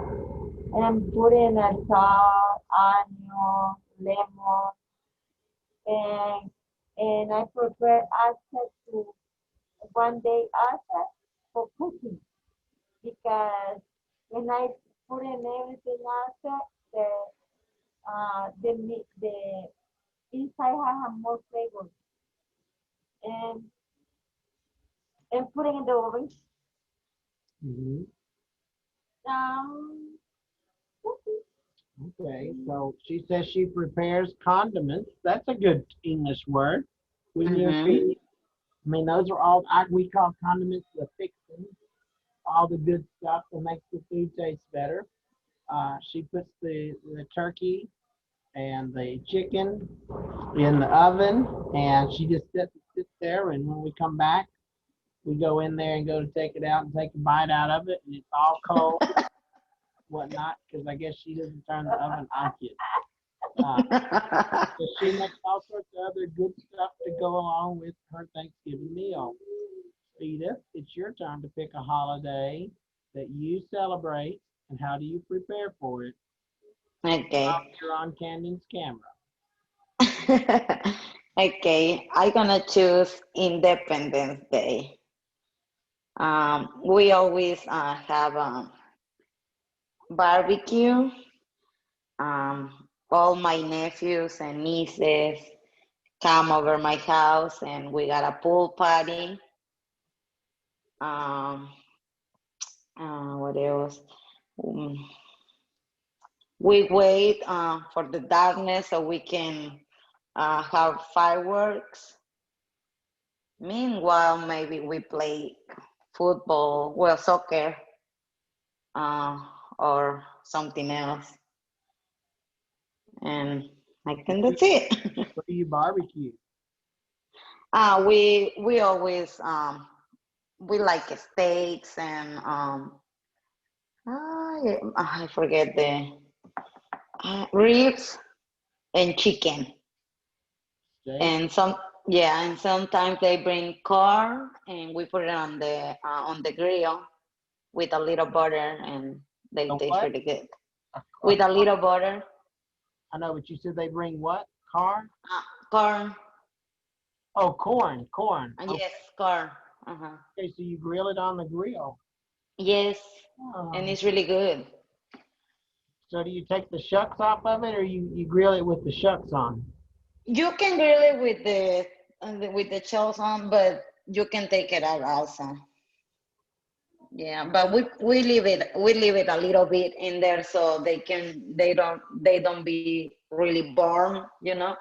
and put in a salt, onion, lemon, and I prepare after to one day after for cooking because when I put in everything after the inside has more flavor and putting in the oven.
Mhm.
Um,
Okay, so she says she prepares condiments. That's a good English word. Wouldn't you agree? I mean, those are all we call condiments the fixings, all the good stuff that makes the food taste better. She puts the turkey and the chicken in the oven, and she just sits there. And when we come back, we go in there and go to take it out and take a bite out of it, and it's all cold, whatnot, because I guess she doesn't turn the oven on yet. So she makes all sorts of other good stuff to go along with her Thanksgiving meal. Edith, it's your time to pick a holiday that you celebrate, and how do you prepare for it?
Okay.
You're on Camden's camera.
Okay, I'm gonna choose Independence Day. We always have a barbecue. All my nephews and nieces come over my house, and we got a pool party. Um, what else? Um, we wait for the darkness so we can have fireworks. Meanwhile, maybe we play football, well, soccer, uh, or something else. And I think that's it.
What do you barbecue?
We always we like steaks and I forget the ribs and chicken.
Steak?
And and sometimes they bring corn and we put it on the grill with a little butter and they
A
taste
what?
really good. With a little butter.
I know, but you said they bring what? Corn?
Corn.
Oh, corn.
Yes, corn. Uh-huh.
Okay, so you grill it on the grill.
Yes,
Oh.
and it's really good.
So do you take the shucks off of it, or you grill it with the shucks on?
You can grill it with the shells on, but you can take it out also. Yeah, but we leave it a little bit in there so they don't be really burn, you know.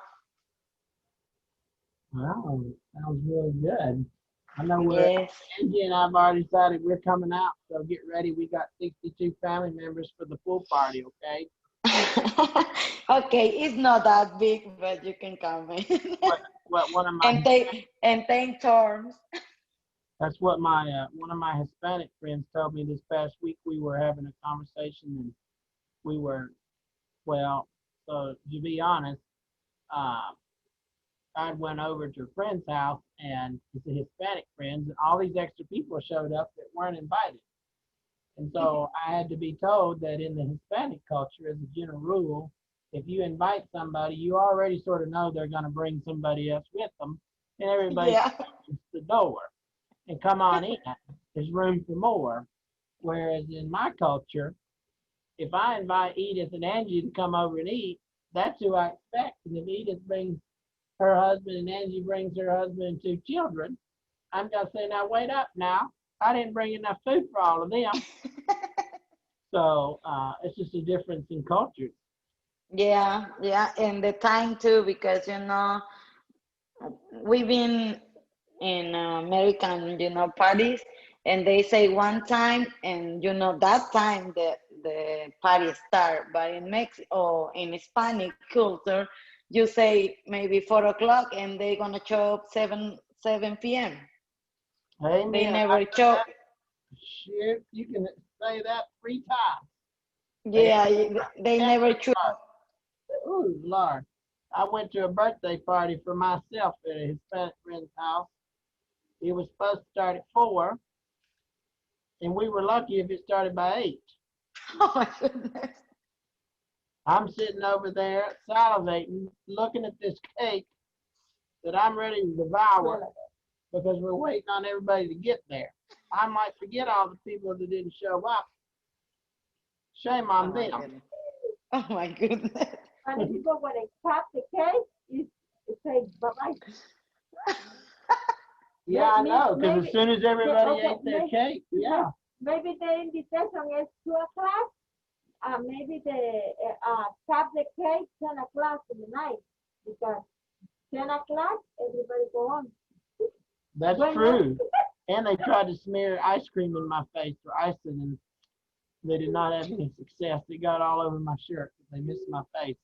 Wow, sounds really good. I know
Yes.
Angie and I've already decided we're coming out, so get ready. We got 62 family members for the pool party, okay?
Okay, it's not that big, but you can come in.
What one of
and
my
take turns.
That's what my one of my Hispanic friends told me this past week. We were having a conversation, and we were, well, so to be honest, uh, I went over to a friend's house, and it's a Hispanic friends, and all these extra people showed up that weren't invited. And so I had to be told that in the Hispanic culture, as a general rule, if you invite somebody, you already sort of know they're going to bring somebody else with them, and everybody
Yeah.
opens the door and come on in. There's room for more. Whereas in my culture, if I invite Edith and Angie to come over and eat, that's who I expect. And if Edith brings her husband and Angie brings her husband and 2 children, I'm going to say, now wait up now. I didn't bring enough food for all of them. So it's just a difference in cultures.
Yeah, yeah, and the time too, because we've been in American, parties, and they say one time, and that time the party start. But in Mexico, in Hispanic culture, you say maybe 4 o'clock, and they're gonna show up 7 p.m. They
Amen.
never show.
Shit, you can say that 3 times.
Yeah, they never show.
Oh, Lord. I went to a birthday party for myself at a Hispanic friend's house. It was supposed to start at 4, and we were lucky if it started by 8.
Oh my goodness.
I'm sitting over there salivating, looking at this cake that I'm ready to devour because we're waiting on everybody to get there. I might forget all the people that didn't show up. Shame on them.
Oh my goodness.
And the people, when they cut the cake, it says bye-bye.
Yeah, I know, because as soon as everybody ate their cake, yeah.
Maybe the invitation is 2 o'clock. Maybe they cut the cake 10 o'clock in the night, because 10 o'clock everybody go home.
That's true. And they tried to smear ice cream in my face for icing, and they did not have any success. It got all over my shirt. They missed my face.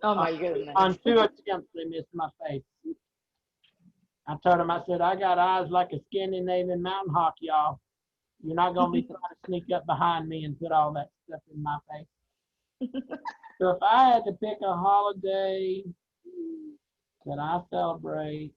Oh my goodness.
On 2 attempts, they missed my face. I told them, I said, I got eyes like a Scandinavian mountain hawk, y'all. You're not going to be trying to sneak up behind me and put all that stuff in my face. So if I had to pick a holiday that I celebrate,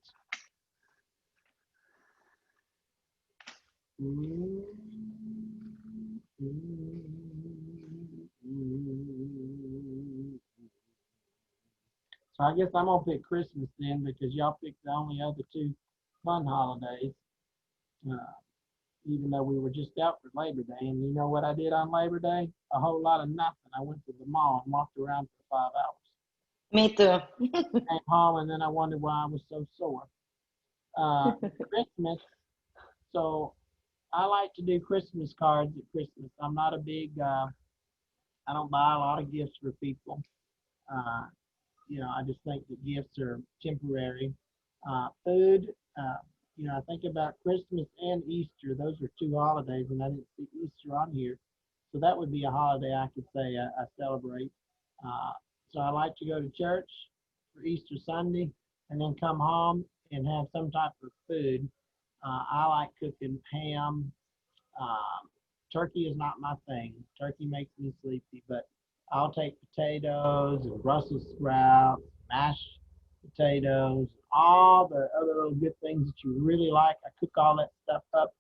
so I guess I'm going to pick Christmas then, because y'all picked the only other 2 fun holidays, even though we were just out for Labor Day. And you know what I did on Labor Day? A whole lot of nothing. I went to the mall and walked around for 5 hours.
Me too.
Came home, and then I wondered why I was so sore. Christmas, so I like to do Christmas cards at Christmas. I'm not a big, I don't buy a lot of gifts for people. I just think that gifts are temporary. Food, I think about Christmas and Easter. Those are 2 holidays, and I didn't see Easter on here. So that would be a holiday I could say I celebrate. So I like to go to church for Easter Sunday and then come home and have some type of food. I like cooking ham. Turkey is not my thing. Turkey makes me sleepy, but I'll take potatoes and Brussels sprouts, mashed potatoes, all the other little good things that you really like. I cook all that stuff up,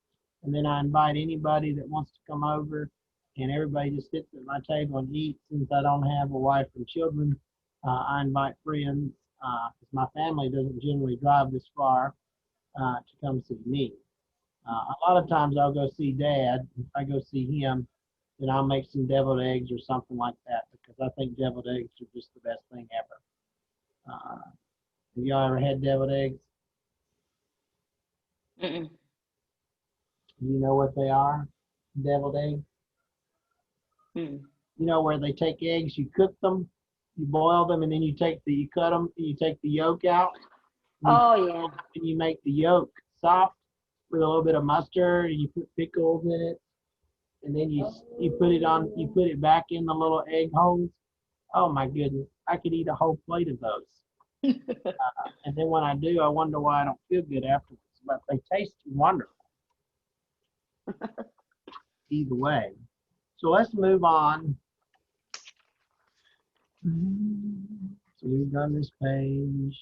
and then I invite anybody that wants to come over, and everybody just sits at my table and eats. Since I don't have a wife and children, I invite friends, because my family doesn't generally drive this far to come see me. A lot of times I'll go see Dad. If I go see him, then I'll make some deviled eggs or something like that, because I think deviled eggs are just the best thing ever. Have y'all ever had deviled eggs?
Mm-mm.
You know what they are? Deviled eggs?
Mm.
You know where they take eggs, you cook them, you boil them, and then you cut them, and you take the yolk out,
Oh yeah.
and you make the yolk soft, with a little bit of mustard. You put pickles in it, and then you put it back in the little egg holes. Oh my goodness, I could eat a whole plate of those. And then when I do, I wonder why I don't feel good afterwards. But they taste wonderful either way. So let's move on. So we've done this page.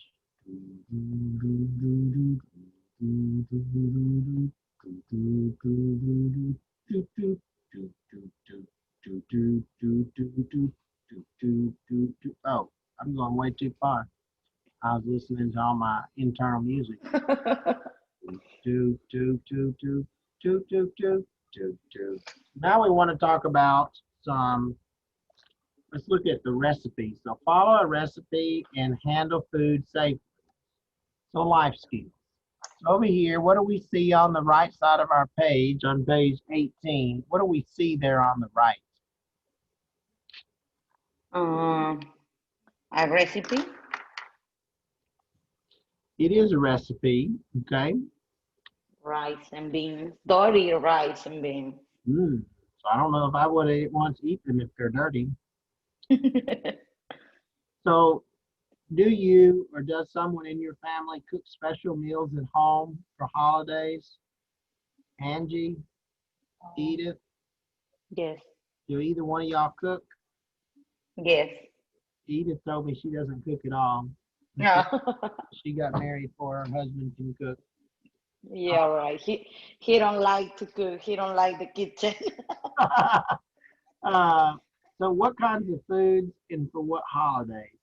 Oh, I'm going way too far. I was listening to all my internal music. Now we want to talk about some, let's look at the recipe. So follow a recipe and handle food safely. So life skills. So over here, what do we see on the right side of our page, on page 18? What do we see there on the right?
A recipe.
It is a recipe, okay?
Rice and beans. Dirty rice and beans.
So I don't know if I would want to eat them if they're dirty. So do you or does someone in your family cook special meals at home for holidays? Angie, Edith,
Yes.
do either one of y'all cook?
Yes.
Edith told me she doesn't cook at all.
Yeah.
She got married for her husband can cook.
Yeah, right. He don't like to cook. He don't like the kitchen.
So what kinds of foods and for what holidays?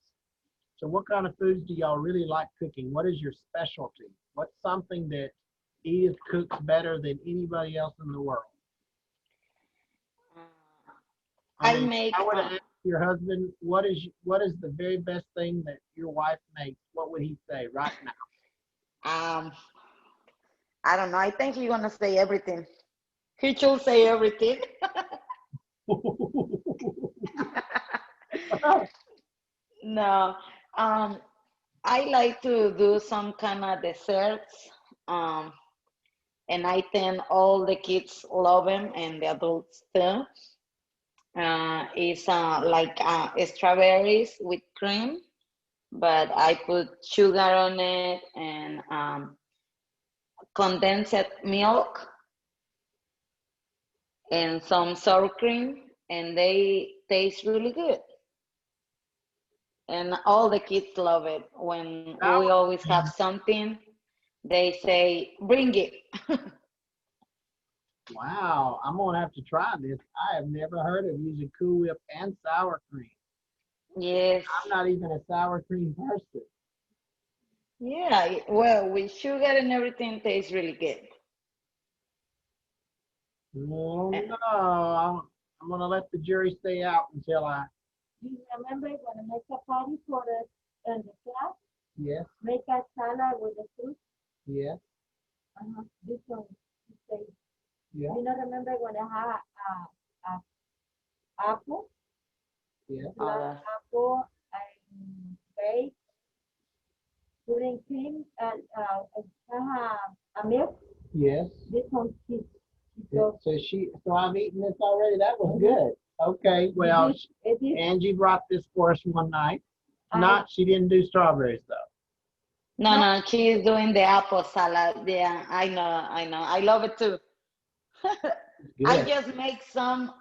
So what kind of foods do y'all really like cooking? What is your specialty? What's something that Edith cooks better than anybody else in the world?
I
mean,
make.
I would ask your husband, what is the very best thing that your wife makes? What would he say right now?
I don't know. I think he's gonna say everything. He should say everything. No. I like to do some kind of desserts. And I think all the kids love them and the adults too. It's like strawberries with cream, but I put sugar on it and condensed milk and some sour cream, and they taste really good. And all the kids love it. When we always have something, they say, "Bring it."
Wow, I'm gonna have to try this. I have never heard of using Cool Whip and sour cream.
Yes.
I'm not even a sour cream person.
Yeah. Well, with sugar and everything, tastes really good.
Oh no, I'm gonna let the jury stay out until I.
You remember when I make a party for the class?
Yes.
Make a salad with the fruit.
Yes.
This one.
Yeah.
You know, remember when I had apple?
Yeah.
Apple and bake, putting cream and a milk.
Yes.
This one is.
So I've eaten this already. That was good. Okay. Well, Angie brought this for us one night. She didn't do strawberries though.
No, she is doing the apple salad. Yeah, I know. I love it too. I just make some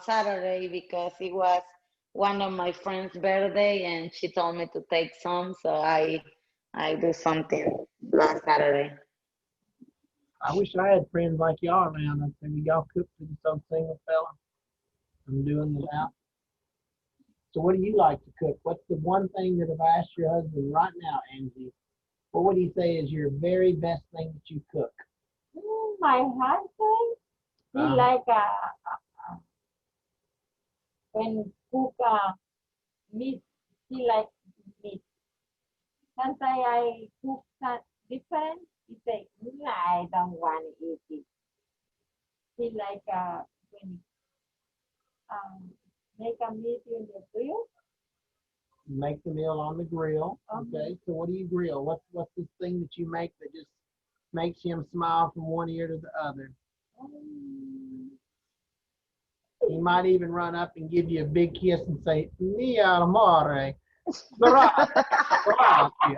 Saturday because it was one of my friend's birthday and she told me to take some, so I do something last Saturday.
I wish I had friends like y'all around. Maybe y'all cook for some single fella. I'm doing this out. So what do you like to cook? What's the one thing that if I asked your husband right now, Angie, what would he say is your very best thing that you cook?
My husband, he like when cook meat, he like meat. Sometimes I cook different, he say, I don't want to eat it. He like when make a meat in the grill.
Make the meal on the grill. Okay. So what do you grill? What's this thing that you make that just makes him smile from one ear to the other. He might even run up and give you a big kiss and say, "Mi amore, grazie, grazie.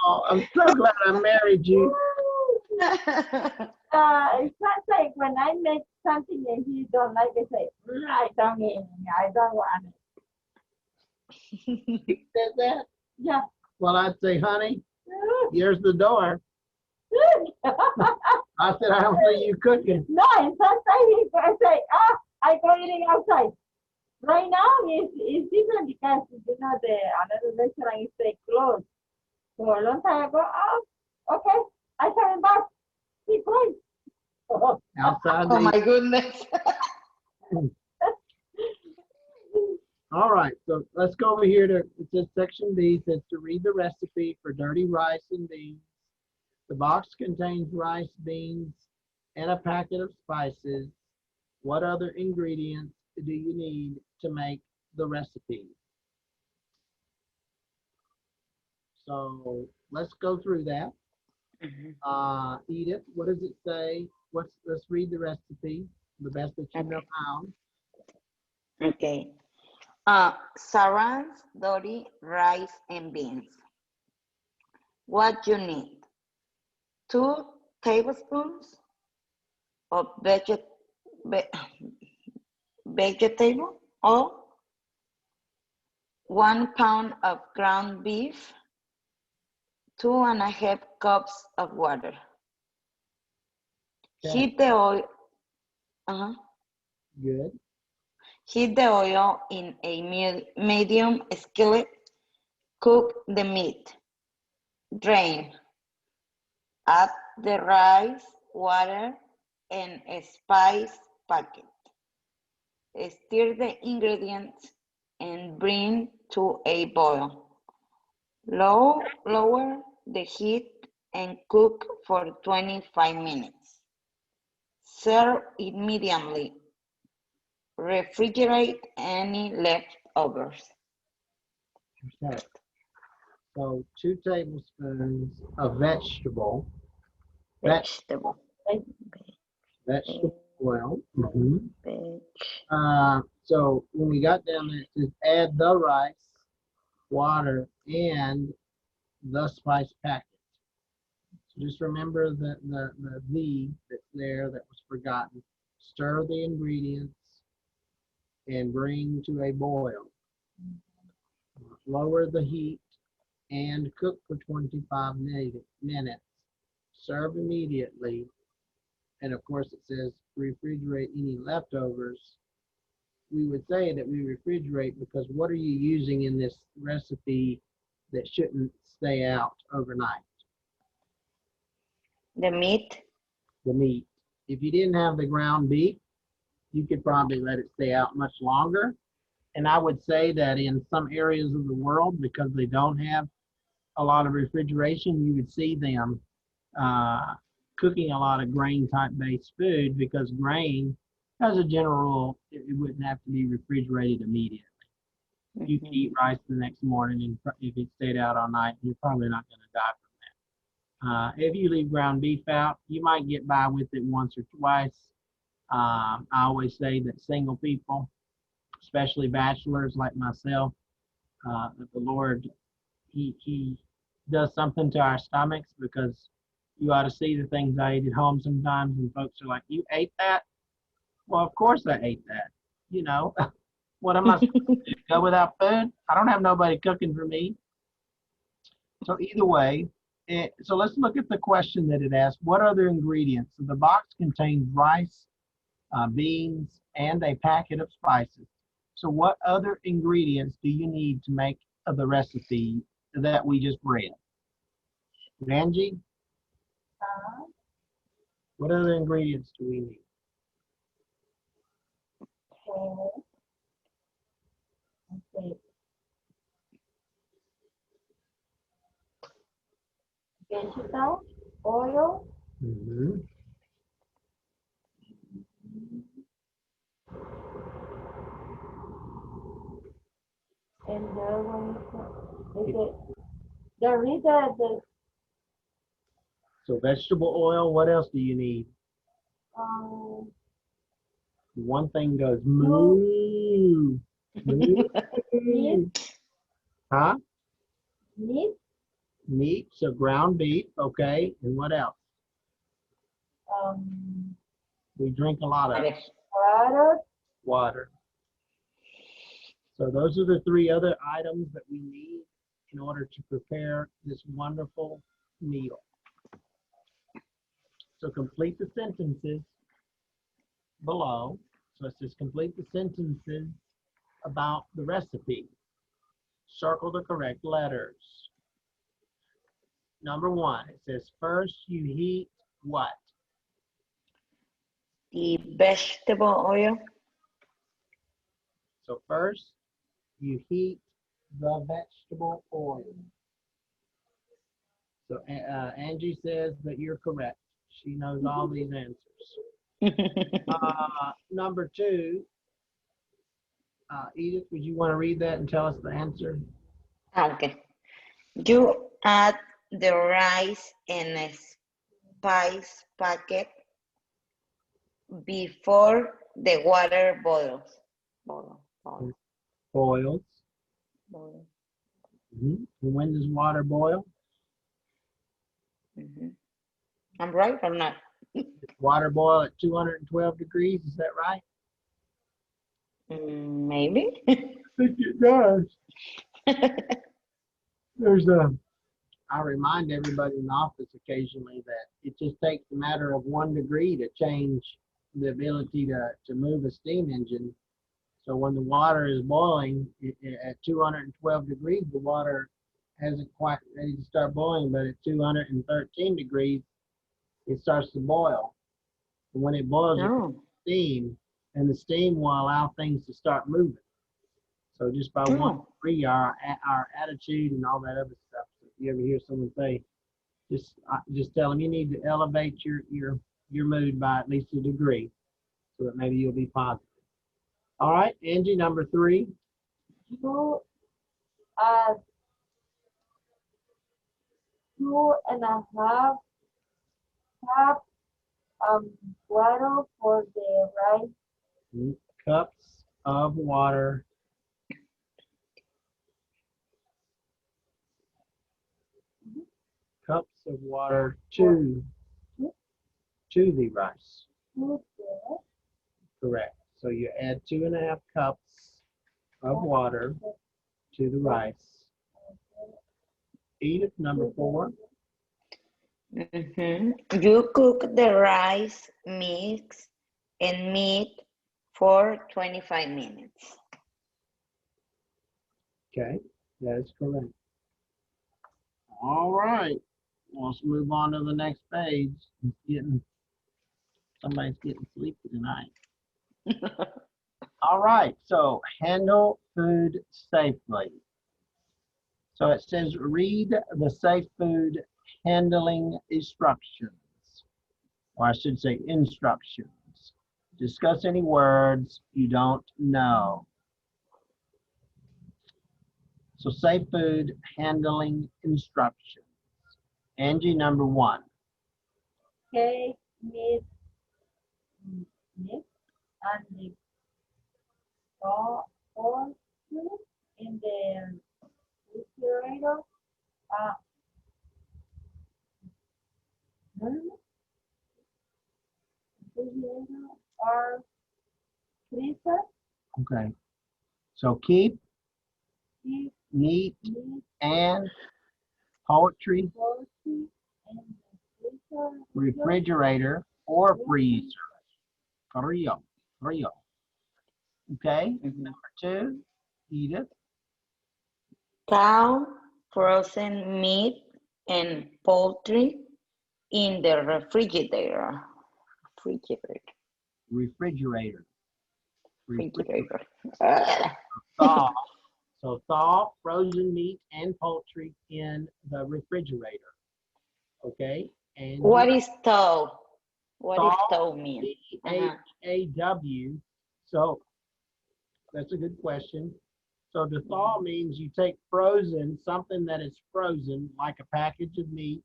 Oh, I'm so glad I married you."
It sounds like when I make something and he don't like it, say, I don't eat it. I don't want it.
He said that?
Yeah.
Well, I'd say, "Honey, here's the door." I said, "I don't see you cooking."
No, and sometimes he can say, I go eating outside. Right now it's different because the another restaurant is stay closed. So a long time ago, okay, I coming back. Keep going.
Outside
Oh
the
my goodness.
All right, so let's go over here to, it says section B, says to read the recipe for dirty rice and beans. The box contains rice, beans, and a packet of spices. What other ingredients do you need to make the recipe? So let's go through that. Edith, what does it say? Let's read the recipe, the best that you know how.
Okay. Saran's, dirty rice and beans. What you need: 2 tablespoons of vegetable oil, 1 pound of ground beef, 2.5 cups of water.
Okay.
Heat the oil.
Good.
Heat the oil in a medium skillet. Cook the meat. Drain. Add the rice, water, and a spice packet. Stir the ingredients and bring to a boil. Lower the heat and cook for 25 minutes. Serve immediately. Refrigerate any leftovers.
Okay. So 2 tablespoons of vegetable oil. So when we got down there, it says add the rice, water, and the spice packet. So just remember the that's there that was forgotten. Stir the ingredients and bring to a boil. Lower the heat and cook for 25 minutes. Serve immediately. And of course it says refrigerate any leftovers. We would say that we refrigerate because what are you using in this recipe that shouldn't stay out overnight?
The meat.
The meat. If you didn't have the ground beef, you could probably let it stay out much longer. And I would say that in some areas of the world, because they don't have a lot of refrigeration, you would see them cooking a lot of grain type based food, because grain, as a general rule, it wouldn't have to be refrigerated immediately. You can eat rice the next morning, and if it stayed out all night, you're probably not going to die from that. If you leave ground beef out, you might get by with it once or twice. I always say that single people, especially bachelors like myself, that the Lord, he does something to our stomachs, because you ought to see the things I eat at home sometimes, and folks are like, "You ate that?" Well, of course I ate that. You know, what am I supposed to do? Go without food? I don't have nobody cooking for me. So either way, so let's look at the question that it asked. What other ingredients? So the box contains rice, beans, and a packet of spices. So what other ingredients do you need to make the recipe that we just read? Angie, what other ingredients do we need?
Okay. Vegetable oil.
Mm-hmm.
And the other one is the reader,
So vegetable oil, what else do you need?
Um,
One thing goes moo. Moo.
meat,
Huh?
meat,
Meat, so ground beef, okay. And what else?
um,
We drink a lot of
water,
water. So those are the three other items that we need in order to prepare this wonderful meal. So complete the sentences below. So it says complete the sentences about the recipe. Circle the correct letters. Number 1, it says first you heat what?
The vegetable oil.
So first you heat the vegetable oil. So Angie says that you're correct. She knows all these answers. Number 2, Edith, would you want to read that and tell us the answer?
Okay. You add the rice in a spice packet before the water boils.
Boils.
Boil.
And when does water boil?
I'm right or not?
Water boil at 212 degrees, is that right?
Maybe.
I think it does. I remind everybody in the office occasionally that it just takes a matter of 1 degree to change the ability to move a steam engine. So when the water is boiling at 212 degrees, the water hasn't quite ready to start boiling, but at 213 degrees, it starts to boil. And when it boils, it
Oh.
steam, and the steam will allow things to start moving. So just by 1 degree, our attitude and all that other stuff. So if you ever hear someone say, just tell them you need to elevate your mood by at least 1 degree, so that maybe you'll be positive. All right, Angie, number 3.
you add 2.5 cups water for the rice.
Cups of water. Cups of water to the rice. Correct. So you add 2.5 cups of water to the rice. Edith, number 4.
You cook the rice mix and meat for 25 minutes.
Okay, that is correct. All right, let's move on to the next page. Somebody's getting sleepy tonight. All right, so handle food safely. So it says read the safe food handling instructions, or I should say instructions. Discuss any words you don't know. So safe food handling instructions. Angie, number 1.
Cake, meat, and the pork in the refrigerator. Or freezer.
Okay. So keep
Keep
meat
meat,
and poultry,
poultry, and the freezer.
refrigerator, or freezer. Frío. Okay. Number 2, Edith.
Cow, frozen meat, and poultry in the refrigerator.
Refrigerator.
Ah.
Thaw. So thaw frozen meat and poultry in the refrigerator. Okay. And
What is thaw? What
thaw,
is thaw mean?
T-A-W. So that's a good question. So to thaw means you take frozen, something that is frozen, like a package of meat,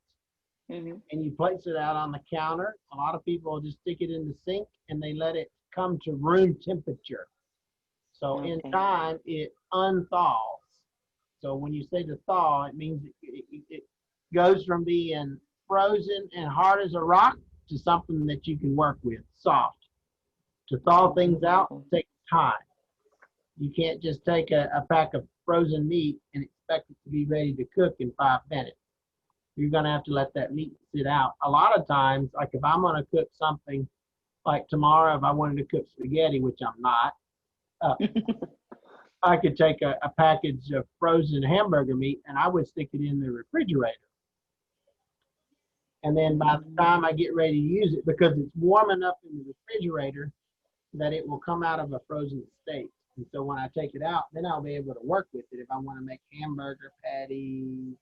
Mhm.
and you place it out on the counter. A lot of people just stick it in the sink and they let it come to room temperature. So in
Okay.
time, it unthaws. So when you say to thaw, it means it goes from being frozen and hard as a rock to something that you can work with, soft. To thaw things out takes time. You can't just take a pack of frozen meat and expect it to be ready to cook in 5 minutes. You're going to have to let that meat sit out. A lot of times, like if I'm going to cook something, like tomorrow, if I wanted to cook spaghetti, which I'm not, I could take a package of frozen hamburger meat and I would stick it in the refrigerator. And then by the time I get ready to use it, because it's warm enough in the refrigerator that it will come out of a frozen state. And so when I take it out, then I'll be able to work with it if I want to make hamburger patties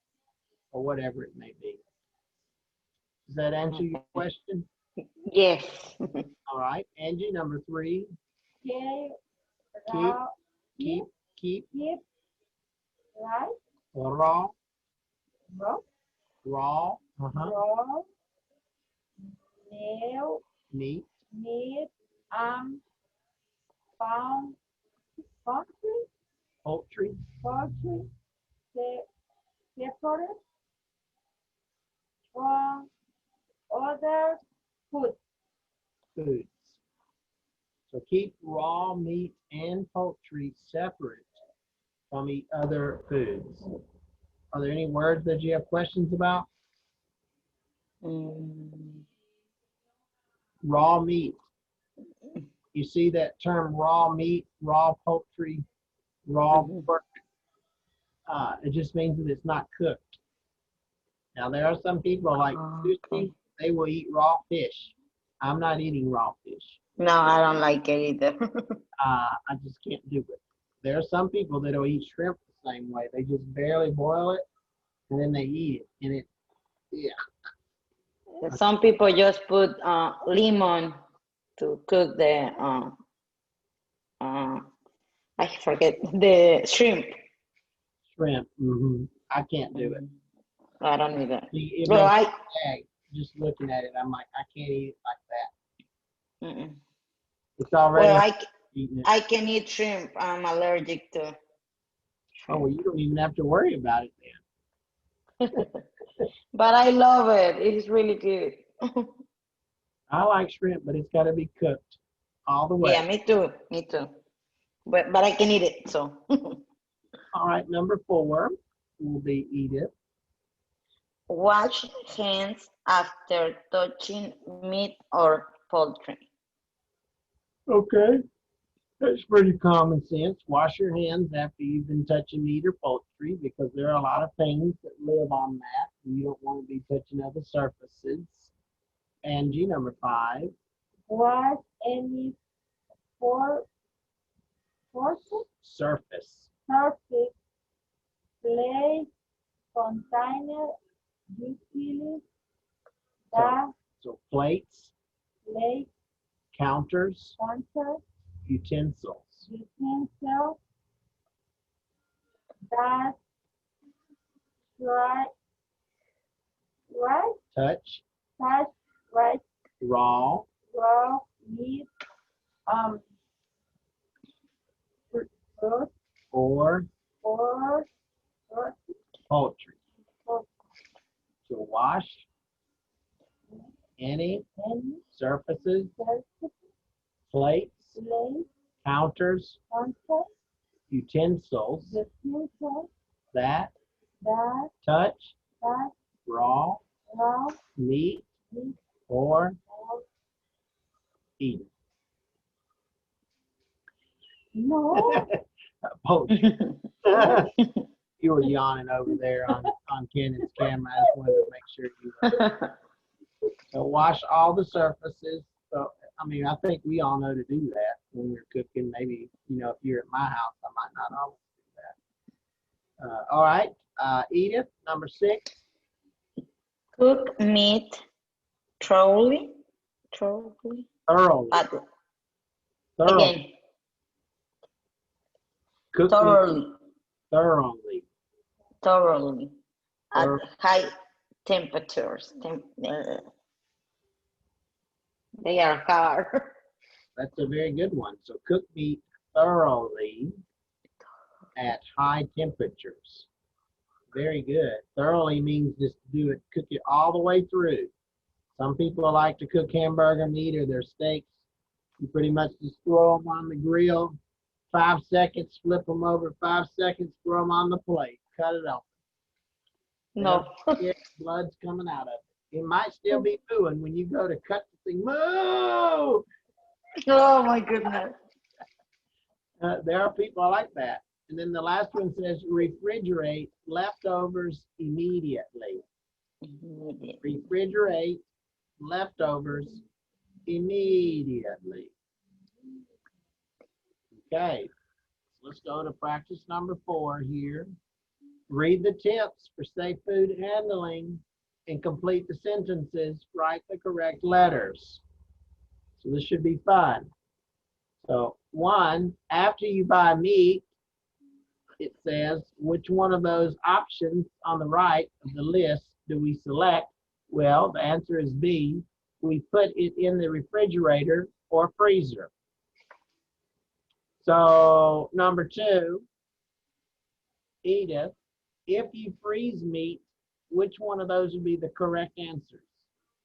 or whatever it may be. Does that answer your question?
Yes.
All right. Angie, number 3.
Okay.
Keep,
Keep right,
raw,
rock,
raw,
raw, nail,
meat,
meat, pound,
poultry,
poultry, separate from other food.
foods. So keep raw meat and poultry separate from each other foods. Are there any words that you have questions about?
Mm.
Raw meat. You see that term raw meat, raw poultry, raw pork? It just means that it's not cooked. Now, there are some people like
Okay.
sushi, they will eat raw fish. I'm not eating raw fish.
No, I don't like it either.
I just can't do it. There are some people that'll eat shrimp the same way. They just barely boil it and then they eat it. And it, yeah.
Some people just put lemon to cook the I forget the shrimp.
Shrimp. I can't do it.
I don't either.
See, it
Well,
makes me gag. Just looking at it, I'm like, I can't eat it like that. It's already
well,
eating it.
I can eat shrimp. I'm allergic to
Oh, well, you don't even have to worry about it then.
but I love it. It's really good.
I like shrimp, but it's got to be cooked all the way.
Yeah, me too. Me too. But I can eat it. So.
All right, number 4 will be Edith.
Wash hands after touching meat or poultry.
Okay, that's pretty common sense. Wash your hands after you've been touching meat or poultry because there are a lot of things that live on that. And you don't want to be touching other surfaces. Angie, number 5.
Was any
Surface.
surface, plate, container, utility, that
So plates,
plate,
counters,
counter,
utensils.
utensil, that right,
Touch,
touch, right,
raw,
raw, meat, fruit,
or
or
poultry.
or
To wash any
any
surfaces,
surface,
plates,
plate,
counters,
counter,
utensils
utensil,
that
that
touch
that
raw
raw,
meat
meat,
or
or
eat.
no.
Poultry. You were yawning over there on Kenan's camera. I just wanted to make sure you were. So wash all the surfaces. So, I mean, I think we all know to do that when we're cooking. Maybe, if you're at my house, I might not always do that. All right. Edith, number 6.
Cook meat thoroughly.
Thoroughly.
Again.
Cook
Thoroughly.
meat thoroughly.
Thoroughly. At high temperatures. They are hard.
That's a very good one. So cook meat thoroughly at high temperatures. Very good. Thoroughly means just do it, cook it all the way through. Some people like to cook hamburger meat or their steaks. You pretty much just throw them on the grill, 5 seconds, flip them over, 5 seconds, throw them on the plate, cut it off.
No.
Blood's coming out of it. It might still be mooing when you go to cut the thing. Moo!
Oh my goodness.
There are people like that. And then the last one says refrigerate leftovers immediately. Refrigerate leftovers immediately. Okay, let's go to practice number 4 here. Read the tips for safe food handling and complete the sentences. Write the correct letters. So this should be fun. So 1, after you buy meat, it says, which one of those options on the right of the list do we select? Well, the answer is B. We put it in the refrigerator or freezer. So number 2, Edith, if you freeze meat, which one of those would be the correct answers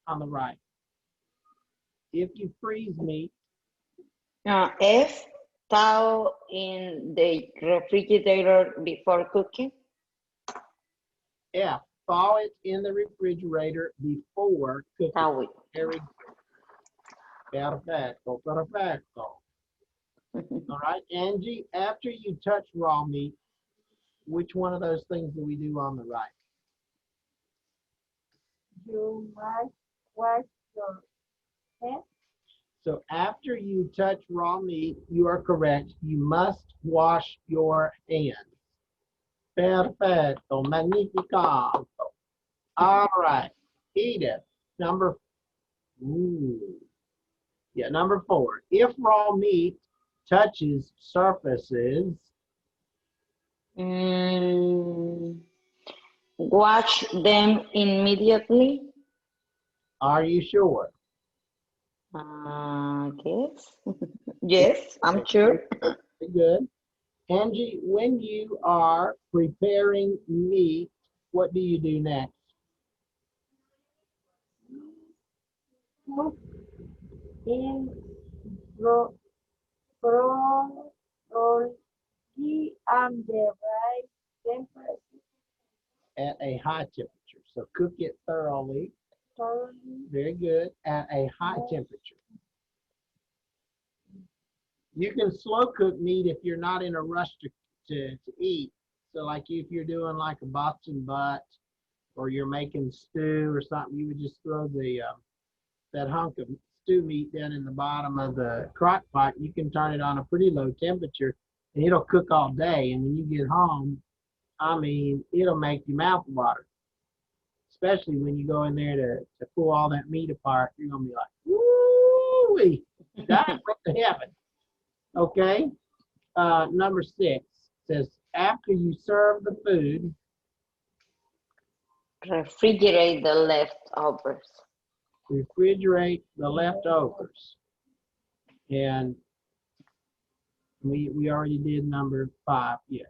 on the right? If you freeze meat.
F, thaw in the refrigerator before cooking.
F, thaw it in the refrigerator before cooking.
Thaw it.
Very good. Perfecto, perfecto. All right, Angie, after you touch raw meat, which one of those things do we do on the right?
You must wash your hands.
So after you touch raw meat, you are correct. You must wash your hands. Perfecto, magnifico. All right, Edith, number 4. If raw meat touches surfaces,
Wash them immediately.
are you sure?
Guess. Yes, I'm sure.
Very good. Angie, when you are preparing meat, what do you do next?
Cook in properly and the right temperature.
At a high temperature. So cook it thoroughly. Very good. At a high temperature. You can slow cook meat if you're not in a rush to eat. So like if you're doing like a box and butt or you're making stew or something, you would just throw the that hunk of stew meat down in the bottom of the crock pot. You can turn it on a pretty low temperature and it'll cook all day. And when you get home, I mean, it'll make your mouth water. Especially when you go in there to pull all that meat apart, you're gonna be like, woo-wee, that's from heaven. Okay. Number 6 says, after you serve the food,
Refrigerate the leftovers.
refrigerate the leftovers. And we already did number 5, yes.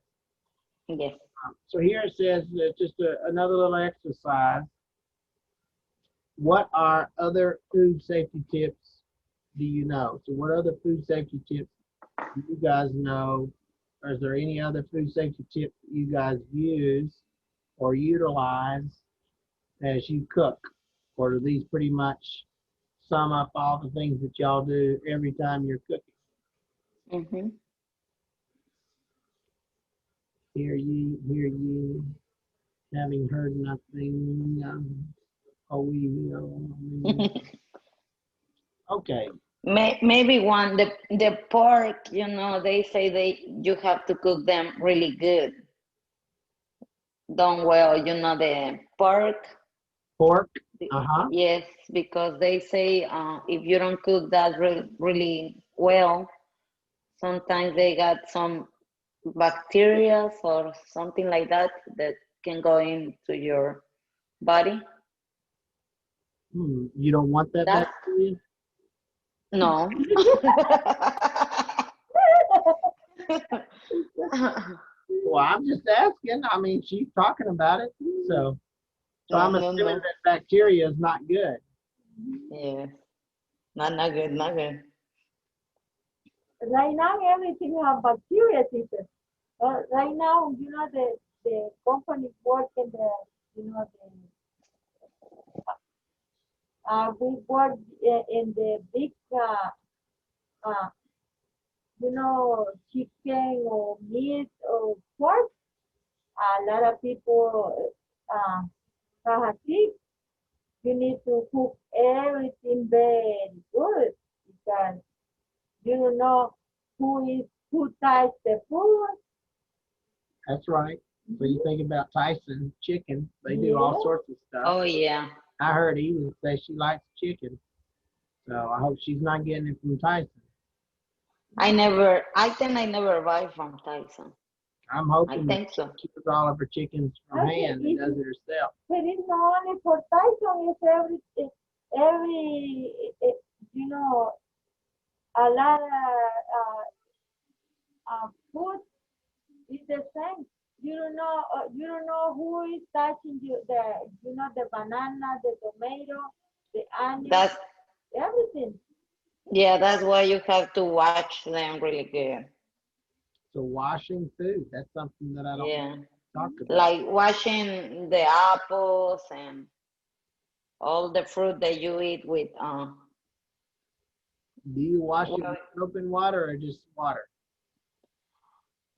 Yes.
So here it says just another little exercise. What are other food safety tips do you know? So what other food safety tips do you guys know? Or is there any other food safety tips that you guys use or utilize as you cook? Or do these pretty much sum up all the things that y'all do every time you're cooking?
Mm-hmm.
Hear ye, having heard nothing. Okay.
Maybe one, the pork, they say you have to cook them really good. Done well, the pork.
Pork?
Yes, because they say if you don't cook that really well, sometimes they got some bacteria or something like that that can go into your body.
You don't want that
That's
bacteria?
no.
Well, I'm just asking. I mean, she's talking about it, so
No,
I'm
no,
assuming
no.
that bacteria is not good.
Yes. Not good, not good.
Right now, everything have bacteria, teacher. Right now, the company work in the, we work in the big, uh, chicken or meat or pork. A lot of people have a sick. You need to cook everything very good because you don't know who touched the food.
That's right. So you think about Tyson chicken, they do all
Yeah.
sorts of stuff.
Oh yeah.
I heard Eva say she likes chicken, so I hope she's not getting it from Tyson.
I think I never buy from Tyson.
I'm
I
hoping that
think
she
so.
keeps all of her chickens from
Okay,
hand and does it herself.
But it's not only for Tyson, it's every, a lot of food is the same. You don't know who is touching the banana, the tomato, the onion,
That's
everything.
yeah, that's why you have to watch them really good.
So washing food, that's something that I don't
Yeah.
talk about.
Like washing the apples and all the fruit that you eat with
Do you wash it
well,
with soap and water or just water?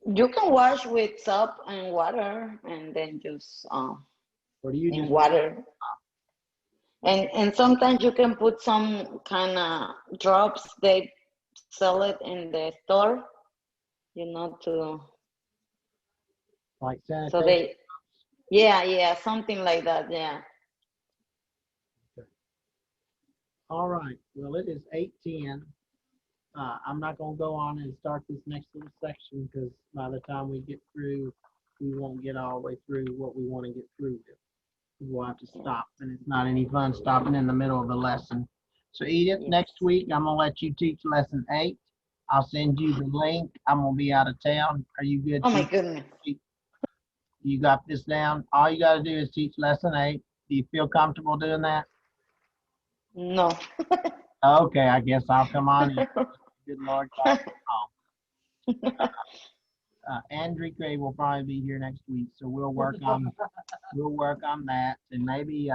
you can wash with soap and water and then just
Or do you
in
just
water. And sometimes you can put some kind of drops they sell it in the store, to
like
so
sanitation?
they yeah, something like that, yeah.
All right. Well, it is 8:10. I'm not going to go on and start this next little section because by the time we get through, we won't get all the way through what we want to get through with. We'll have to stop, and it's not any fun stopping in the middle of a lesson. So, Edith,
Yes.
next week I'm going to let you teach lesson 8. I'll send you the link. I'm going to be out of town. Are you good?
Oh my goodness.
You got this down? All you got to do is teach lesson 8. Do you feel comfortable doing that?
No.
Okay, I guess I'll come on in. Good Lord. Andrew Gray will probably be here next week, so we'll work on that, and maybe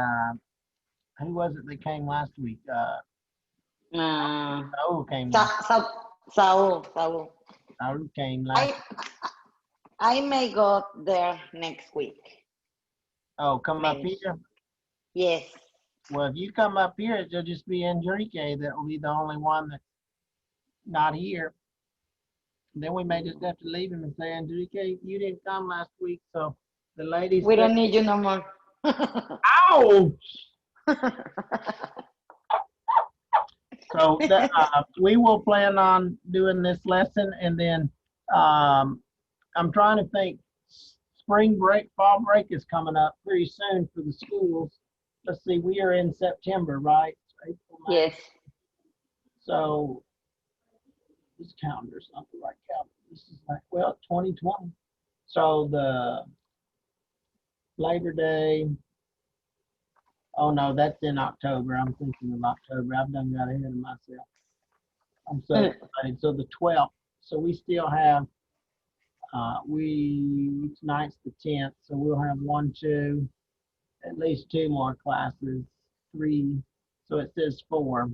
who was it that came last week? Saul came.
Saul.
Saul came last.
I may go there next week.
Oh, come up
Maybe.
here.
Yes.
Well, if you come up here, it'll just be Enrique that will be the only one that's not here. Then we may just have to leave him and say, Enrique, you didn't come last week, so the ladies.
We don't need you no more.
Ow! So we will plan on doing this lesson, and then I'm trying to think. Spring break, fall break is coming up pretty soon for the schools. Let's see, we are in September, right? April, May.
Yes.
So this calendar's not the right calendar. This is like 2020. So the Labor Day. Oh no, that's in October. I'm thinking of October. I've done got ahead of myself. I'm so excited. So the 12th. So we still have tonight's the 10th, so we'll have 1, 2, at least 2 more classes, 3. So it says 4,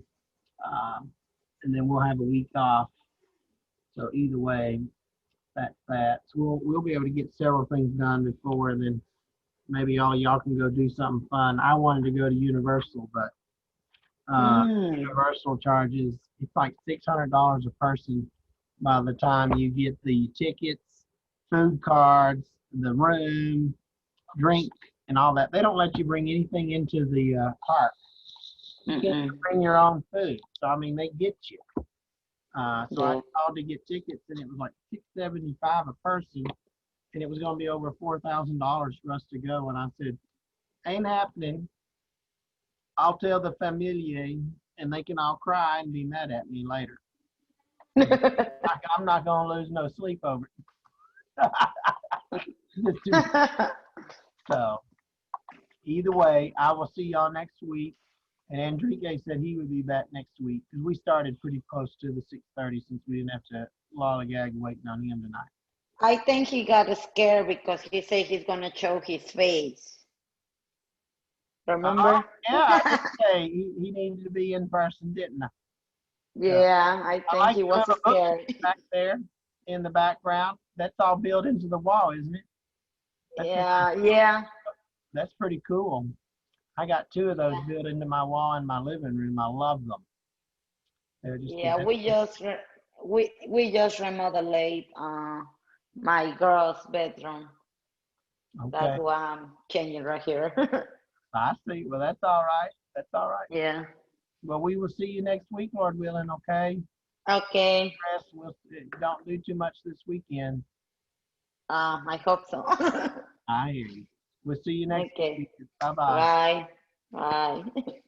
and then we'll have a week off. So either way, that's that. So we'll be able to get several things done before, and then maybe all y'all can go do something fun. I wanted to go to Universal, but Universal charges, it's like $600 a person by the time you get the tickets, food cards, the room, drink, and all that. They don't let you bring anything into the park. You can't bring your own food. So, I mean, they get you. So I called to get tickets, and it was like $675 a person, and it was going to be over $4,000 for us to go. And I said, ain't happening. I'll tell the familia, and they can all cry and be mad at me later. I'm not gonna lose no sleep over it. It's too- so either way, I will see y'all next week. And Enrique said he would be back next week because we started pretty close to the 6:30 since we didn't have to lollygag waiting on him tonight.
I think he got scared because he said he's gonna show his face. Remember?
Yeah, I did say he needed to be in person, didn't I?
Yeah, I
I
think
like
he
the
was
little
scared.
bookcase back there in the background. That's all built into the wall, isn't it? That's
Yeah, yeah.
That's pretty cool. I got 2 of those built into my wall in my living room. I love them. They're just the
Yeah,
best.
we just remodeled my girl's bedroom.
Okay,
That's why I'm changing right here.
I see. Well, that's all right. That's all right.
Yeah.
Well, we will see you next week, Lord willing. Okay.
Okay.
Rest. Don't do too much this weekend.
I hope so.
I hear you. We'll see you next
Okay.
week. Bye bye.
Bye. Bye.